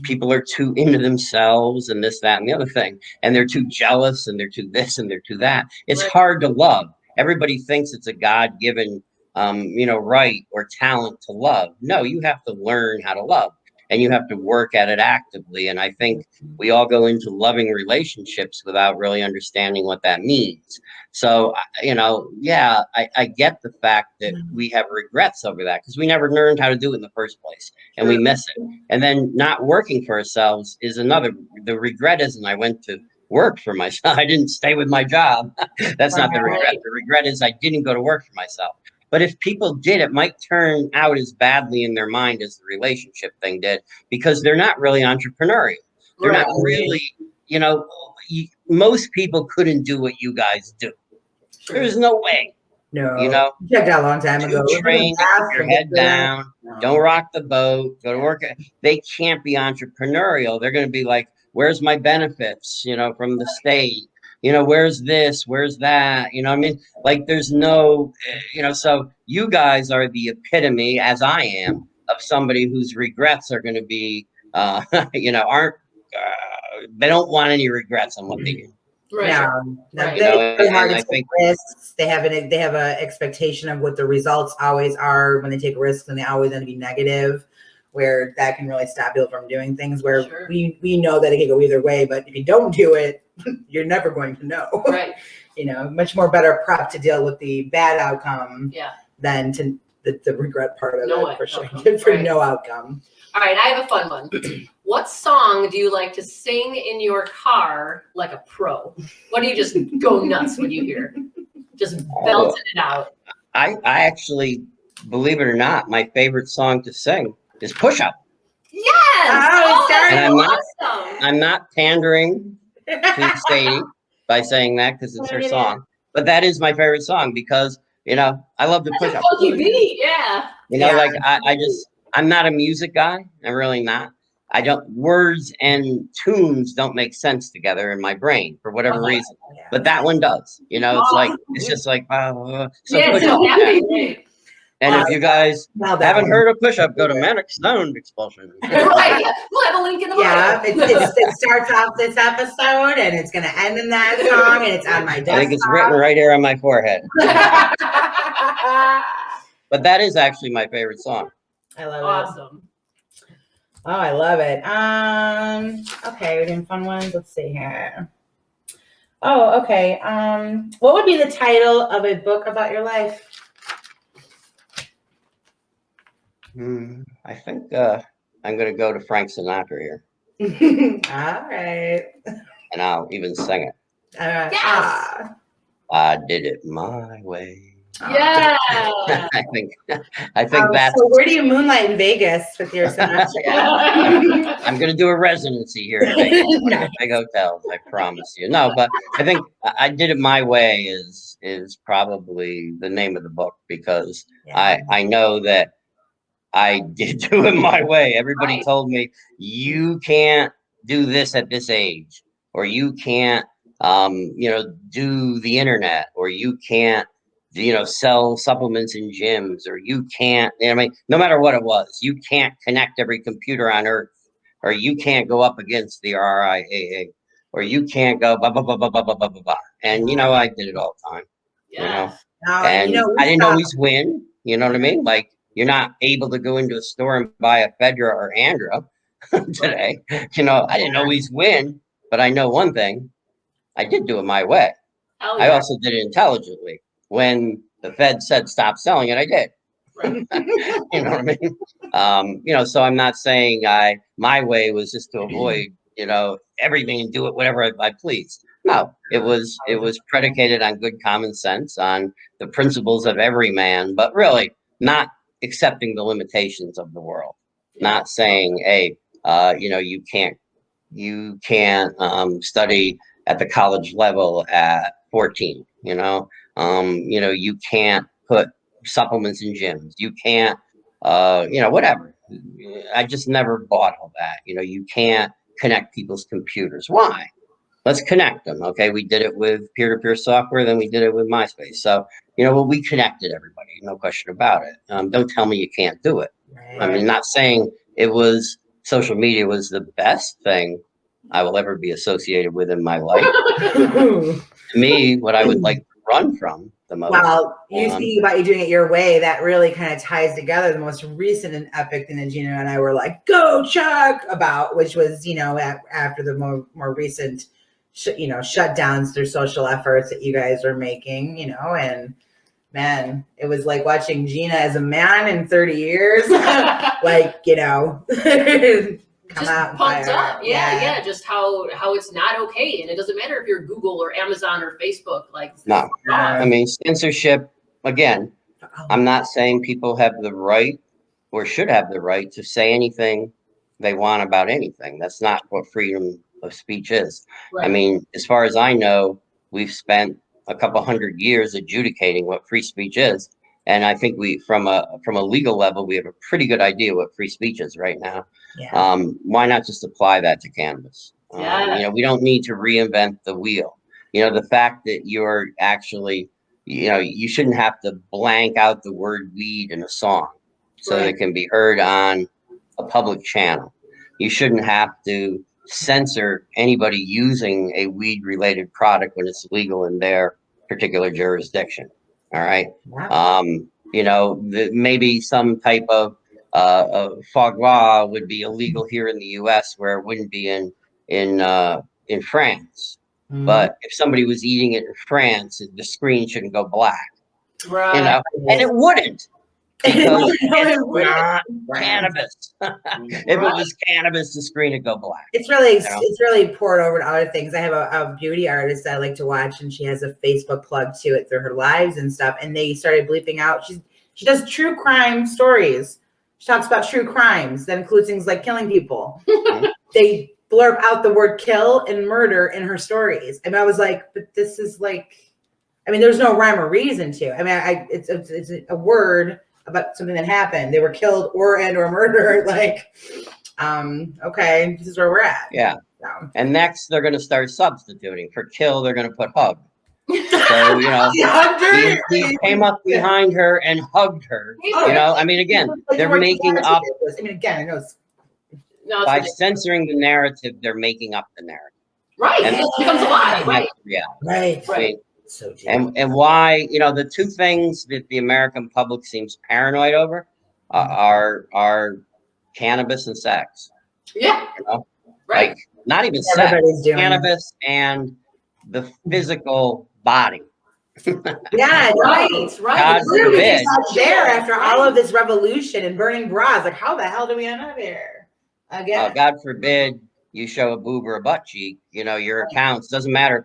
people are too into themselves and this, that, and the other thing. And they're too jealous and they're too this and they're too that. It's Right. hard to love. Everybody thinks it's a God-given, you know, right or talent to love. No, you have to learn how to love, and you have to work at it actively. And I think we all go into loving relationships without really understanding what that means. So, you know, yeah, I get the fact that we have regrets over that because we never learned how to do it in the first place, and we miss it. And then not working for ourselves is another. The regret isn't I went to work for myself. I didn't stay with my job. That's not the regret. The regret is I didn't go to work for myself. But if people did, it might turn out as badly in their mind as the relationship thing did, because they're not really entrepreneurial. They're not really, you know, most people couldn't do what you guys do. There's no way. No. You know, You checked out a long time ago. train, keep your head down, don't rock the boat, go to work. They can't be entrepreneurial. They're going to be like, where's my benefits, you know, from the state? You know, where's this? Where's that? You know what I mean? Like, there's no, you know, so you guys are the epitome, as I am, of somebody whose regrets are going to be, you know, they don't want any regrets on what they do. Right. No, Right. they hard to I take think risks. They have an expectation of what the results always are when they take risks, and they always end up being negative, where that can really stop people from doing things. Where we know that it can go either way, but if you don't do it, you're never going to know. Right. You know, much more better prep to deal with the bad outcome than to the regret part of it, for sure. For no outcome. All right, I have a fun one. What song do you like to sing in your car like a pro? What do you just go nuts when you hear? Just belting it out. I actually, believe it or not, my favorite song to sing is Push Up. Yes! And I'm not pandering to Sadie by saying that because it's her song. But that is my favorite song because, you know, I love to push up. Funky beat, yeah. You know, like I'm not a music guy. I'm really not. Words and tunes don't make sense together in my brain for whatever reason. But that one does. You know, it's just like, so push up. Happy. And if you guys haven't heard of Push Up, go to Manic Expulsion. Right, yeah. We'll have a link in the bio. Yeah, it starts off this episode and it's going to end in that song, and it's on my desktop. I think it's written right here on my forehead. But that is actually my favorite song. I love it. Awesome. Oh, I love it. Okay, we're doing fun ones. Let's see here. Oh, okay. What would be the title of a book about your life? I think I'm going to go to Frank Sinatra here. All right. And I'll even sing it. All right. Yes. I did it my way. Yeah. I think that's. So where do you moonlight in Vegas with your semester? I'm going to do a residency here in Vegas, one of the big hotels. I promise you. No, but I think I did it my way is probably the name of the book, because I know that I did do it my way. Everybody told me you can't do this at this age, or you can't, do the internet, or you can't, sell supplements in gyms, or you can't. I mean, no matter what it was, you can't connect every computer on Earth, or you can't go up against the RIAA, or you can't go blah blah blah blah blah blah blah blah. Blah. And I did it all the time. Yeah. And I didn't always win. You know what I mean? Like, you're not able to go into a store and buy a Fedra or Andra today. I didn't always win, but I know one thing: I did do it my way. Hell I yeah. also did it intelligently. When the Fed said stop selling it, I did. Right. You know what I mean? So I'm not saying my way was just to avoid, everything and do it whatever I pleased. No, it was predicated on good common sense, on the principles of every man, but really not accepting the limitations of the world. Not saying, hey, you can't study at the college level at 14. You can't put supplements in gyms. You can't, whatever. I just never bought all that. You can't connect people's computers. Why? Let's connect them. Okay. We did it with peer-to-peer software, then we did it with MySpace. So, we connected everybody, no question about it. Don't tell me you can't do it. Right. I mean, not saying social media was the best thing I will ever be associated with in my life. To me, what I would like to run from the most. Well, you speaking about you doing it your way, that really kind of ties together the most recent and epic thing that Gina and I were like, go Chuck, about, which was, after the more recent, shutdowns through social efforts that you guys are making, and man, it was like watching Gina as a man in 30 years, like, come just out pumped up. Yeah. Just how it's not okay. And it doesn't matter if you're Google or Amazon or Facebook. Like, no, I mean, censorship, again, I'm not saying people have the right or should have the right to say anything they want about anything. That's not what freedom of speech is. Right. I mean, as far as I know, we've spent a couple hundred years adjudicating what free speech is. And I think from a legal level, we have a pretty good idea what free speech is right now. Yeah. Why not just apply that to cannabis? Yeah. We don't need to reinvent the wheel. The fact that you're actually, you shouldn't have to blank out the word weed in a song so that it can be heard on a public channel. You shouldn't have to censor anybody using a weed related product when it's legal in their particular jurisdiction. All right. Wow. Maybe some type of foie gras would be illegal here in the US, where it wouldn't be in France. Mm-hmm. But if somebody was eating it in France, the screen shouldn't go black. Right. And it wouldn't. Because it's not cannabis. If it was cannabis, the screen would go black. It's really poured over to other things. I have a beauty artist that I like to watch, and she has a Facebook plug to it through her lives and stuff. And they started bleeping out. She does true crime stories. She talks about true crimes that include things like killing people. They blurb out the word kill and murder in her stories. And I was like, but this is like, there's no rhyme or reason to. It's a word about something that happened. They were killed or murdered. Like, okay, this is where we're at. Yeah. So. And next, they're going to start substituting. For kill, they're going to put hug. So, he came up behind her and hugged her. Again, they're making up. Again, I know by censoring the narrative, they're making up the narrative. Right. And it becomes a lie. Right. Yeah. Right. I mean, and why, the two things that the American public seems paranoid over are cannabis and sex. Yeah. Right. Like, not even sex, cannabis and the physical body. Yeah, right. God forbid. There after all of this revolution and burning bras, like, how the hell do we end up here? Again. God forbid you show a boob or a butt cheek. Your accounts, doesn't matter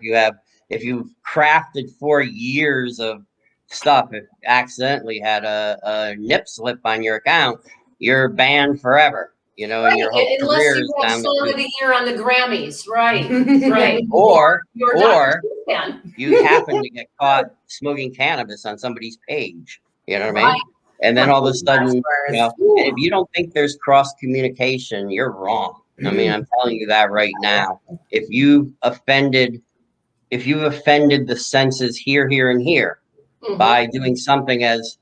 if you've crafted 4 years of stuff, if accidentally had a nip slip on your account, you're banned forever. You know, and your whole Unless career you is have down the Song of tubes. the Year on the Grammys, right? Right. Or you're a Dr. Seuss fan. you happen to get caught smoking cannabis on somebody's page. You know what I Right. mean? And then all of a sudden, That's you know, and if you don't think there's cross communication, you're wrong. I mean, I'm telling you that right now. If you've offended the senses here, here, and here Mhm. by doing something as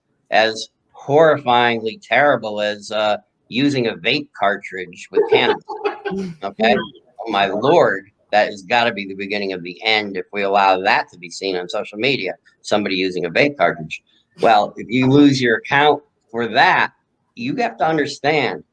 horrifyingly terrible as using a vape cartridge with cannabis. Okay, oh my lord, that has got to be the beginning of the end if we allow that to be seen on social media. Somebody using a vape cartridge. Well, if you lose your account for that, you have to understand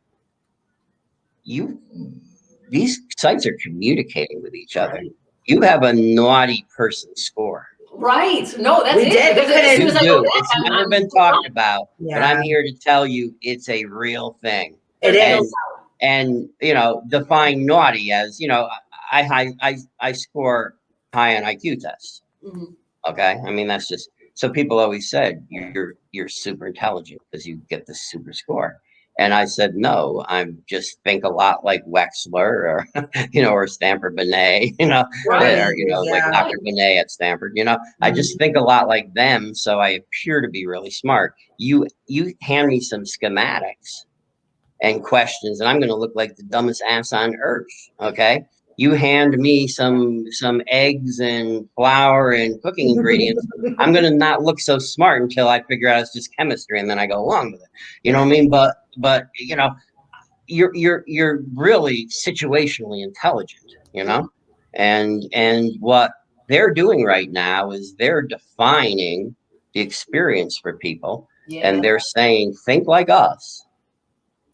these sites are communicating with each other. Right. You have a naughty person score. Right. No, that's We it. did. Because as soon You as I go do. back, It's never I'm been talked about, but I'm Yeah. here to tell you it's a real thing. It And- is. And you know, define naughty as, you know, I score high on IQ tests. Mhm. Okay, I mean that's just so people always said you're super intelligent because you get this super score. And I said, no, I'm just think a lot like Wexler or, you know, or Stanford Binet, you know, Right. or, you know, like Yeah. Dr. Binet at Stanford, you know, I just think a lot like them. So I appear to be really smart. You hand me some schematics and questions, and I'm going to look like the dumbest ass on earth. Okay. You hand me some eggs and flour and cooking ingredients. I'm going to not look so smart until I figure out it's just chemistry, and then I go along with it. You know what I mean? But you know, you're really situationally intelligent. You know, and what they're doing right now is they're defining the experience for people, Yeah. and they're saying, think like us.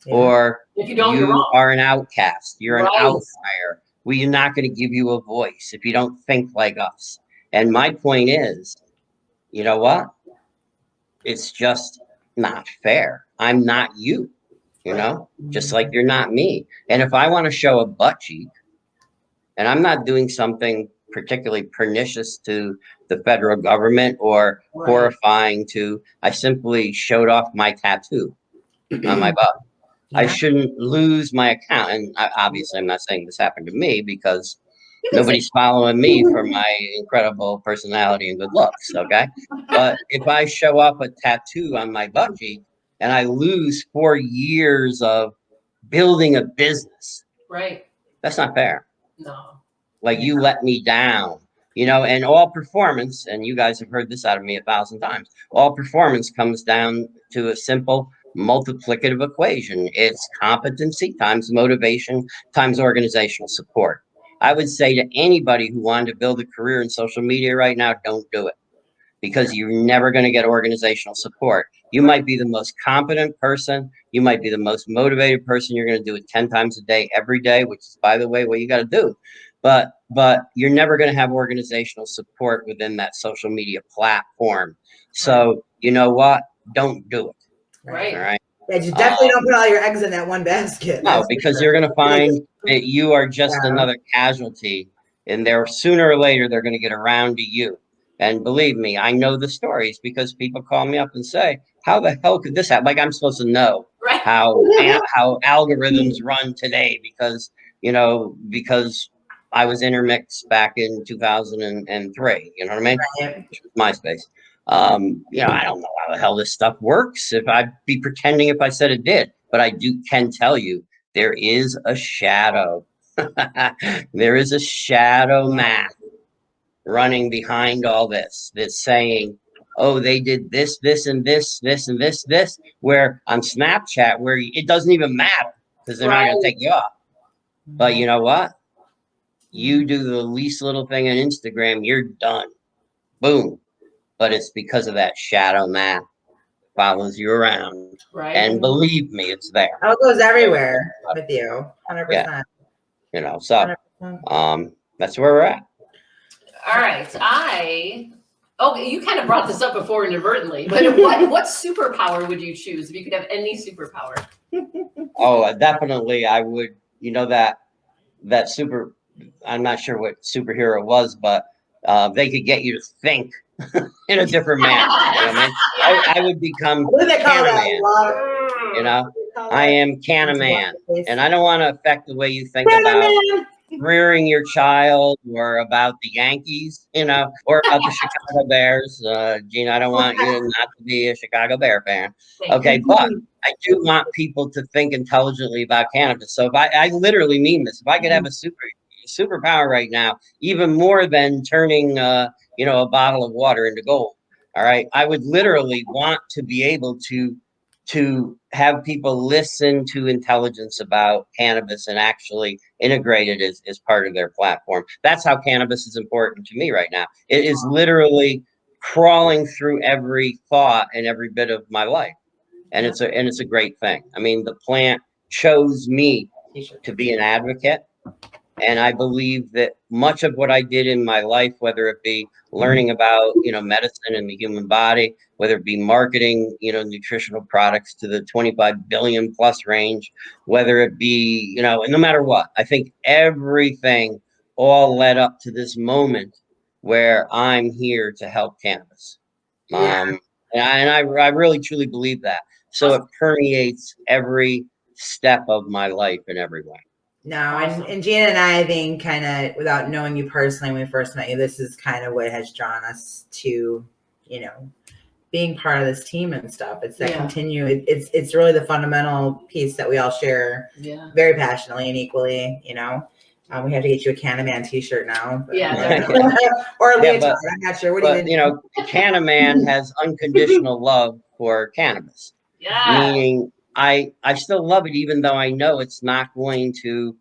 Yeah. Or If you don't, you're you wrong. are an outcast. You're an Right. outlier. We're not going to give you a voice if you don't think like us. And my point is, you know what? It's just not fair. I'm not you, you know, just like you're not me. And if I want to show a butt cheek, and I'm not doing something particularly pernicious to the federal government or Right. horrifying to, I simply showed off my tattoo on my butt. I Yeah. shouldn't lose my account. And obviously, I'm not saying this happened to me because You can nobody's following me for my incredible personality and good looks. Okay. But if I show up a tattoo on my butt cheek and I lose 4 years of building a business, Right. that's not fair. No. Like you let me down, you know, and all performance, and you guys have heard this out of me 1,000 times, all performance comes down to a simple multiplicative equation. It's competency times motivation times organizational support. I would say to anybody who wanted to build a career in social media right now, don't do it because you're never going to get organizational support. You might be the most competent person. You might be the most motivated person. You're going to do it 10 times a day, every day, which is, by the way, what you got to do. But you're never going to have organizational support within that social media platform. So you know what? Don't do it. Right. All right. Yeah, you definitely don't put all your eggs in that one basket. No, that's for because sure. you're going to find that you are just Yeah. another casualty, and there sooner or later they're going to get around to you. And believe me, I know the stories because people call me up and say, "How the hell could this happen?" Like I'm supposed to know Right. how algorithms run today because because I was intermixed back in 2003. You know what I mean? Right. Which was MySpace. You know, I don't know how the hell this stuff works. If I'd be pretending if I said it did, but I can tell you there is a shadow. There is a shadow math running behind all this that's saying, oh, they did this, this, and this, this, and this, where on Snapchat, where it doesn't even matter because they're not going to take you off. But you know what? You do the least little thing on Instagram, you're done. Boom. But it's because of that shadow math follows you around. Right. And believe me, it's there. Oh, it goes everywhere with you. 100%. Yeah. You know, so 100%. that's where we're at. All right. Okay, you kind of brought this up before inadvertently, but what superpower would you choose if you could have any superpower? Oh, definitely. I would, you know, that super, I'm not sure what superhero it was, but they could get you to think in a different manner. You know what I mean? I would become What do they call that? Cannaman. You know, I am Cannaman, and I don't want to affect the way you think about rearing your child or about the Yankees, you know, or about the Chicago Bears. Gina, I don't want you not to be a Chicago Bear fan. Okay, but I do want people to think intelligently about cannabis. So if I literally mean this, if I could have a superpower right now, even more than turning you know, a bottle of water into gold. All right. I would literally want to be able to have people listen to intelligence about cannabis and actually integrate it as part of their platform. That's how cannabis is important to me right now. It is literally crawling through every thought and every bit of my life. And it's a great thing. I mean, the plant chose me to be an advocate. And I believe that much of what I did in my life, whether it be learning about, you know, medicine and the human body, whether it be marketing, you know, nutritional products to the 25 billion plus range, whether it be, you know, no matter what, I think everything all led up to this moment where I'm here to help cannabis. And I really truly believe that. So it permeates every step of my life in every way. No, and Gina and I think kind of, without knowing you personally when we first met you, this is kind of what has drawn us to, you know, being part of this team and stuff. It's that it's really the fundamental piece that we all share very passionately and equally, you know. We have to get you a Cannaman t-shirt now. But, or a leotard, I'm not sure. You know, Cannaman has unconditional love for cannabis. Meaning I still love it, even though I know it's not going to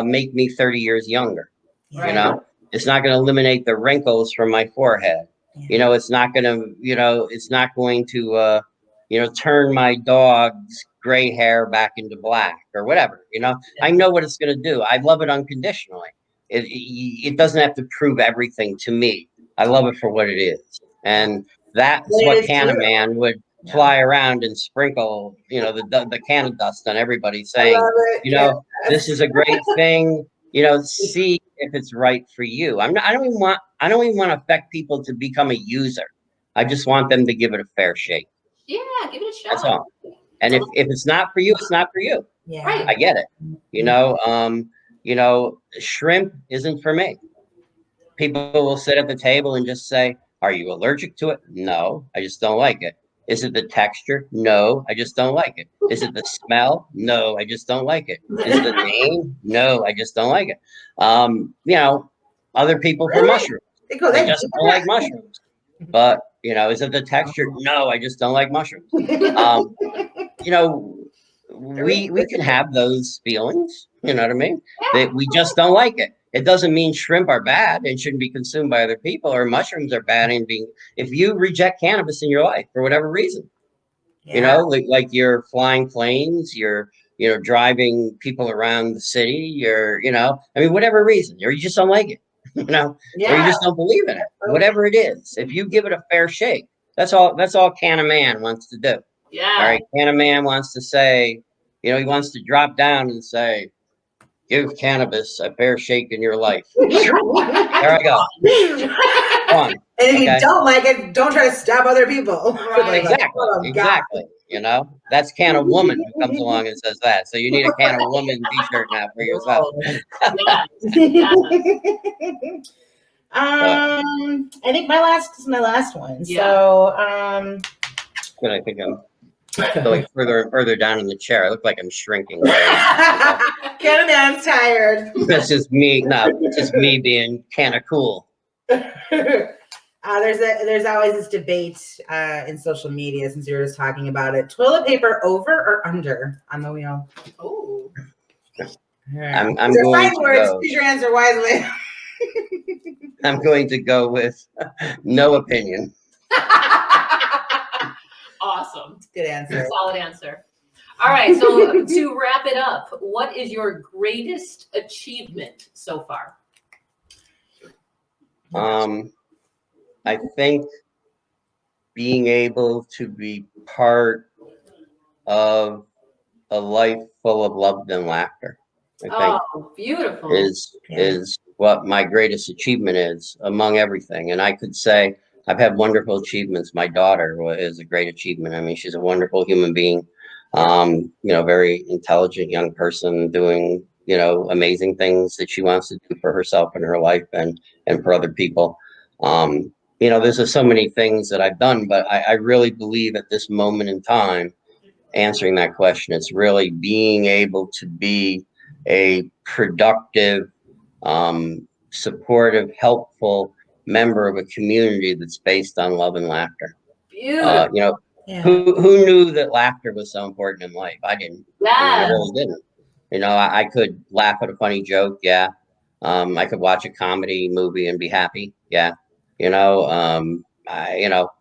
make me 30 years younger. You know, it's not going to eliminate the wrinkles from my forehead. You know, it's not going to, you know, it's not going to, you know, turn my dog's gray hair back into black or whatever. You know, I know what it's going to do. I love it unconditionally. It doesn't have to prove everything to me. I love it for what it is. And that's what Cannaman would fly around and sprinkle, you know, the can of dust on everybody, saying, you know, this is a great thing. You know, see if it's right for you. I don't even want to affect people to become a user. I just want them to give it a fair shake. Yeah, give it a shot. That's all. And if it's not for you, it's not for you. Yeah. Right. I get it. You know, shrimp isn't for me. People will sit at the table and just say, "Are you allergic to it?" No, I just don't like it. Is it the texture? No, I just don't like it. Is it the smell? No, I just don't like it. Is it the name? No, I just don't like it. You know, other people for mushrooms. They just don't like mushrooms. But, you know, is it the texture? No, I just don't like mushrooms. You know, we can have those feelings, you know what I mean? That we just don't like it. It doesn't mean shrimp are bad and shouldn't be consumed by other people, or mushrooms are bad and being, if you reject cannabis in your life for whatever reason, you know, like you're flying planes, you're, you know, driving people around the city, you're, you know, I mean, whatever reason, or you just don't like it, you know, or you just don't believe in it, whatever it is, if you give it a fair shake, that's all Cannaman wants to do. Yeah. All right. Cannaman wants to say, you know, he wants to drop down and say, give cannabis a fair shake in your life. There I go. And if you don't like it, don't try to stab other people. Right. Exactly. You know, that's Can of Woman who comes along and says that. So you need a Can of Woman t-shirt now for yourself. I think this is my last one. Yeah. So but I think I'm going further and further down in the chair. I look like I'm shrinking. Cannaman's tired. That's just me. No, it's just me being kind of cool. There's always this debate in social media, since you were just talking about it. Toilet paper over or under on the wheel? Oh. I'm going to go. Choose your answer wisely. I'm going to go with no opinion. Awesome. Good answer. Solid answer. All right. So to wrap it up, what is your greatest achievement so far? I think being able to be part of a life full of love and laughter, I think beautiful. is what my greatest achievement is among everything. And I could say I've had wonderful achievements. My daughter is a great achievement. I mean, she's a wonderful human being. Very intelligent young person doing, amazing things that she wants to do for herself and her life and for other people. There's just so many things that I've done, but I really believe at this moment in time, answering that question, it's really being able to be a productive, supportive, helpful member of a community that's based on love and laughter. Beautiful. Yeah. Who knew that laughter was so important in life? I didn't. I Yes. really didn't. I could laugh at a funny joke. Yeah. I could watch a comedy movie and be happy. Yeah. Who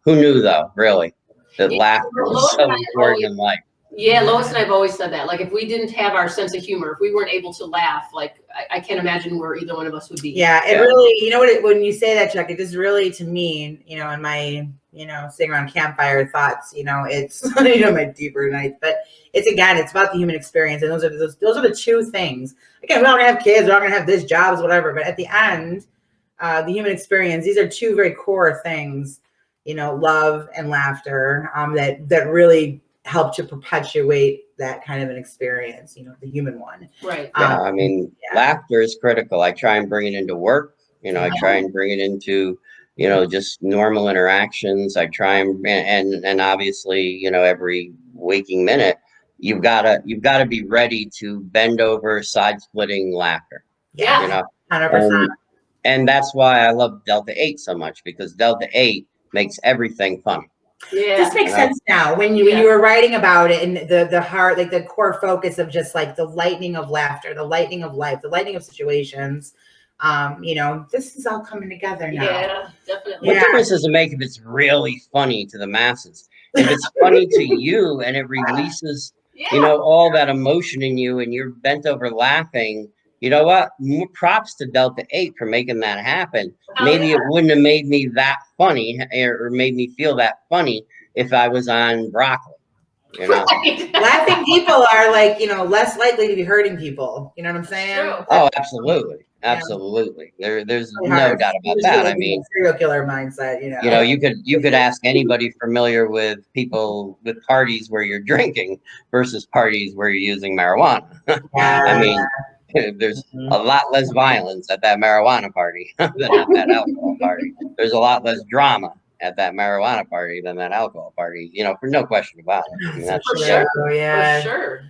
knew though, really, that Yeah, laughter was Lois and so I important in life. Yeah, Lois and I have always said that. Like, if we didn't have our sense of humor, if we weren't able to laugh, like, I can't imagine where either one of us would be. Yeah, it really, you know what, when you say that, Chuck, it just really, to me, in my, sitting around campfire thoughts, it's, my deeper nights, but it's about the human experience. And those are the two things. Again, we're not gonna have kids, we're not gonna have this jobs, whatever, but at the end, the human experience, these are two very core things, love and laughter, that really help to perpetuate that kind of an experience, the human one. Right. Yeah, laughter is critical. I try and bring it into work. I try and bring it into, just normal interactions. I try and obviously, every waking minute, you've gotta be ready to bend over, side splitting laughter. Yeah. 100%. And that's why I love Delta 8 so much, because Delta 8 makes everything funny. Yeah. This makes sense now when you were writing about it, and the heart, like the core focus of just like the lightning of laughter, the lightning of life, the lightning of situations. This is all coming together now. Yeah, definitely. What difference does it make if it's really funny to the masses? If it's funny to you and it releases, all that emotion in you and you're bent over laughing, you know what? More props to Delta 8 for making that happen. Maybe it wouldn't have made me that funny or made me feel that funny if I was on broccoli. Right. Laughing people are like, less likely to be hurting people. You know what I'm saying? Oh, absolutely. Absolutely. There's no doubt about that. I mean, serial killer mindset, you could ask anybody familiar with people with parties where you're drinking versus parties where you're using marijuana. I mean, there's a lot less violence at that marijuana party than at that alcohol party. There's a lot less drama at that marijuana party than that alcohol party, for no question about it. I mean, that's for sure. Yeah. For sure.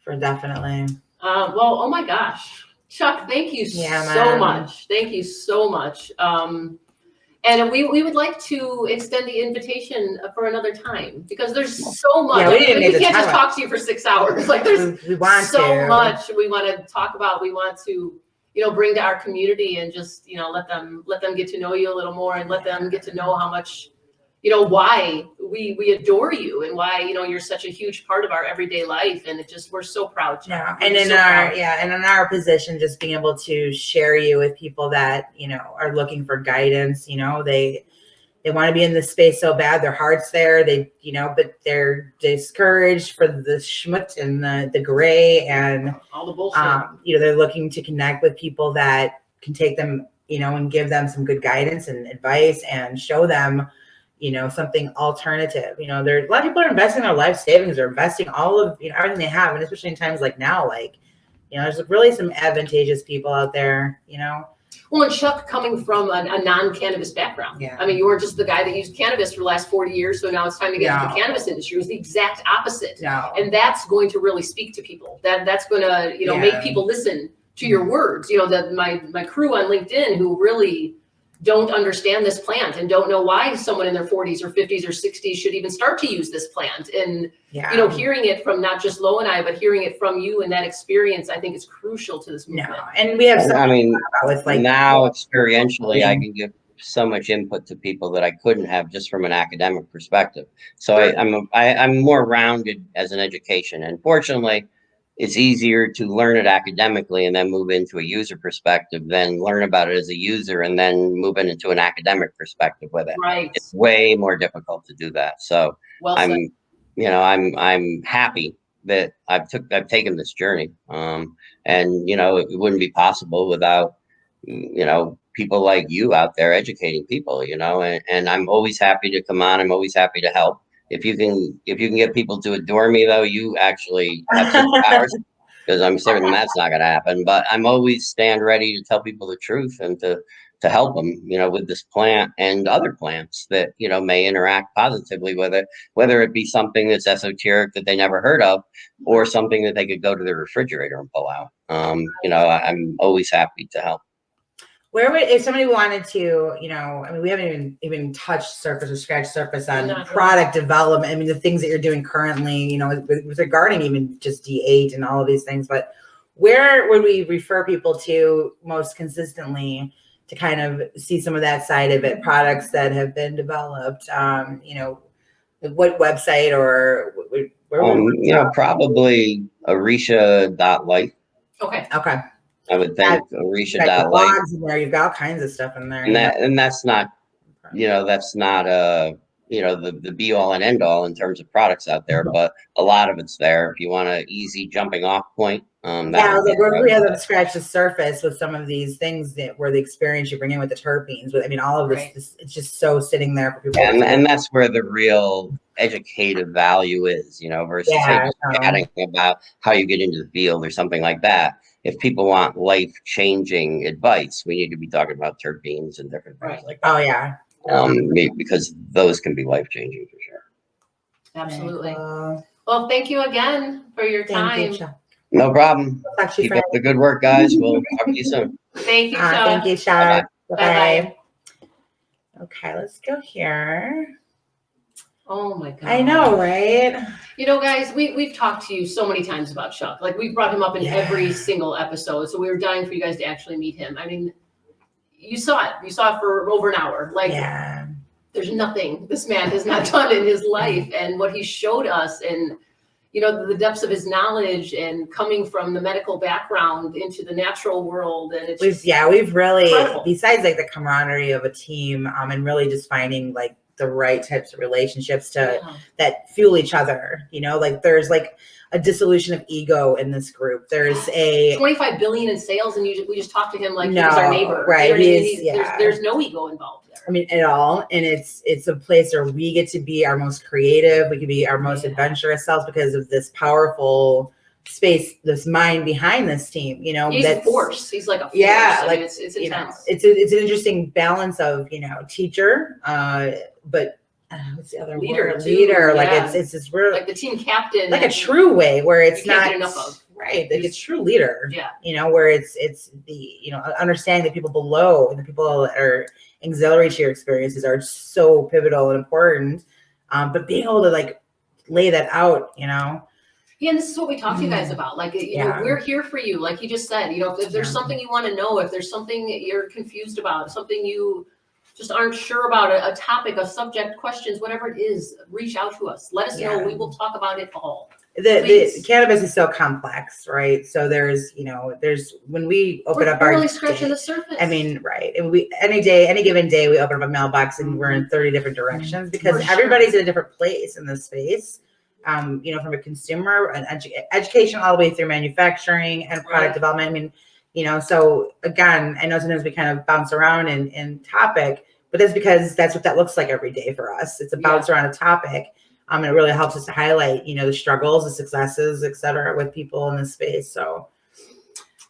For definitely. Well, oh my gosh. Chuck, thank you so much. Thank you so much. And we would like to extend the invitation for another time, because there's so much. Yeah, we can't just talk to you for 6 hours. Like, there's so much we want to talk about. We want to, bring to our community and just, let them get to know you a little more, and let them get to know how much, why we adore you, and why, you're such a huge part of our everyday life. And we're so proud. Yeah. And in our position, just being able to share you with people that, are looking for guidance, they want to be in this space so bad. Their heart's there, but they're discouraged for the schmutz and the gray and all the bullshit. They're looking to connect with people that can take them, and give them some good guidance and advice and show them, something alternative. There a lot of people are investing their life savings, or investing all of everything they have, and especially in times like now, there's really some advantageous people out there. Well, and Chuck, coming from a non-cannabis background, you weren't just the guy that used cannabis for the last 40 years, so now it's time to get into the cannabis industry. It was the exact opposite, and that's going to really speak to people. That's going to make people listen to your words. My crew on LinkedIn who really don't understand this plant and don't know why someone in their 40s or 50s or 60s should even start to use this plant. And, hearing it from not just Lo and I, but hearing it from you and that experience, I think is crucial to this movement. And we have now experientially, I can give so much input to people that I couldn't have just from an academic perspective. So I'm more rounded as an education. And fortunately, it's easier to learn it academically and then move into a user perspective than learn about it as a user and then move it into an academic perspective with it. Right. It's way more difficult to do that. So I'm happy that I've taken this journey. And it wouldn't be possible without, people like you out there educating people, and I'm always happy to come on. I'm always happy to help. If you can get people to adore me, though, you actually have superpowers, because I'm certain that's not going to happen. But I'm always stand ready to tell people the truth and to help them, with this plant and other plants that, may interact positively with it, whether it be something that's esoteric that they never heard of, or something that they could go to their refrigerator and pull out. I'm always happy to help. Where would, if somebody wanted to, I mean, we haven't even touched surface or scratched surface on product development. I mean, the things that you're doing currently, with regarding even just D8 and all of these things, but where would we refer people to most consistently to kind of see some of that side of it, products that have been developed, what website or where probably Arisha.life. Okay. I would think Arisha.life. Blogs in there, you've got all kinds of stuff in there. And that's not, that's not the be all and end all in terms of products out there, but a lot of it's there if you want an easy jumping off point. Where we haven't scratched the surface with some of these things where the experience you bring in with the terpenes. I mean, all of this, it's just so sitting there for people. And that's where the real educative value is, versus just chatting about how you get into the field or something like that. If people want life-changing advice, we need to be talking about terpenes and different things like that. Oh yeah. Because those can be life-changing for sure. Absolutely. Well, thank you again for your time. Thank you, no problem. Keep up the good work, guys. We'll talk to you soon. Thank you, Sean. Thank you, Sean. Bye-bye. Okay, let's go here. Oh my God. I know, right? Guys, we've talked to you so many times about Chuck. Like, we've brought him up in every single episode. So we were dying for you guys to actually meet him. I mean, you saw it. You saw it for over an hour. Like, there's nothing this man has not done in his life. And what he showed us, and, the depths of his knowledge, and coming from the medical background into the natural world. And it's we've really, incredible. Besides like the camaraderie of a team, and really just finding like the right types of relationships that fuel each other, like there's like a dissolution of ego in this group. There's a 25 billion in sales, and we just talked to him like he was our neighbor, right? There's no ego involved there. I mean, at all. And it's a place where we get to be our most creative. We can be our most adventurous selves because of this powerful space, this mind behind this team. He's a force. He's like a force. Like it's intense. It's an interesting balance of teacher, but what's the other word? Leader. Like it's this real, like the team captain, like a true way where it's not enough of. Right, like a true leader. Where it's the understanding that people below and the people that are auxiliary to your experiences are so pivotal and important. But being able to like lay that out, Yeah, and this is what we talk to you guys about. Like, we're here for you. Like he just said, if there's something you want to know, if there's something you're confused about, something you just aren't sure about, a topic, a subject, questions, whatever it is, reach out to us. Let us know. We will talk about it all. The cannabis is so complex, right? So there's when we open up barely scratching the surface. I mean, right. And any given day, we open up a mailbox and we're in 30 different directions because everybody's in a different place in this space. From a consumer and education all the way through manufacturing and product development. I mean, so again, I know sometimes we kind of bounce around in topic, but that's because that's what that looks like every day for us. It's a bounce around a topic. And it really helps us to highlight, the struggles, the successes, et cetera, with people in this space. So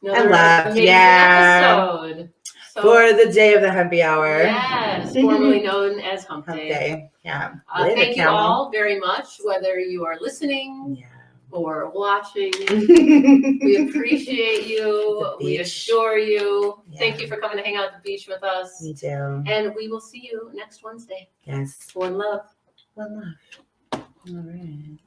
another episode. For the day of the Hempy Hour. Yes, formerly known as Hump Day. Yeah. Thank you all very much, whether you are listening or watching. We appreciate you. We adore you. Thank you for coming to hang out at the beach with us. Me too. And we will see you next Wednesday. Yes. One love. One love. All right.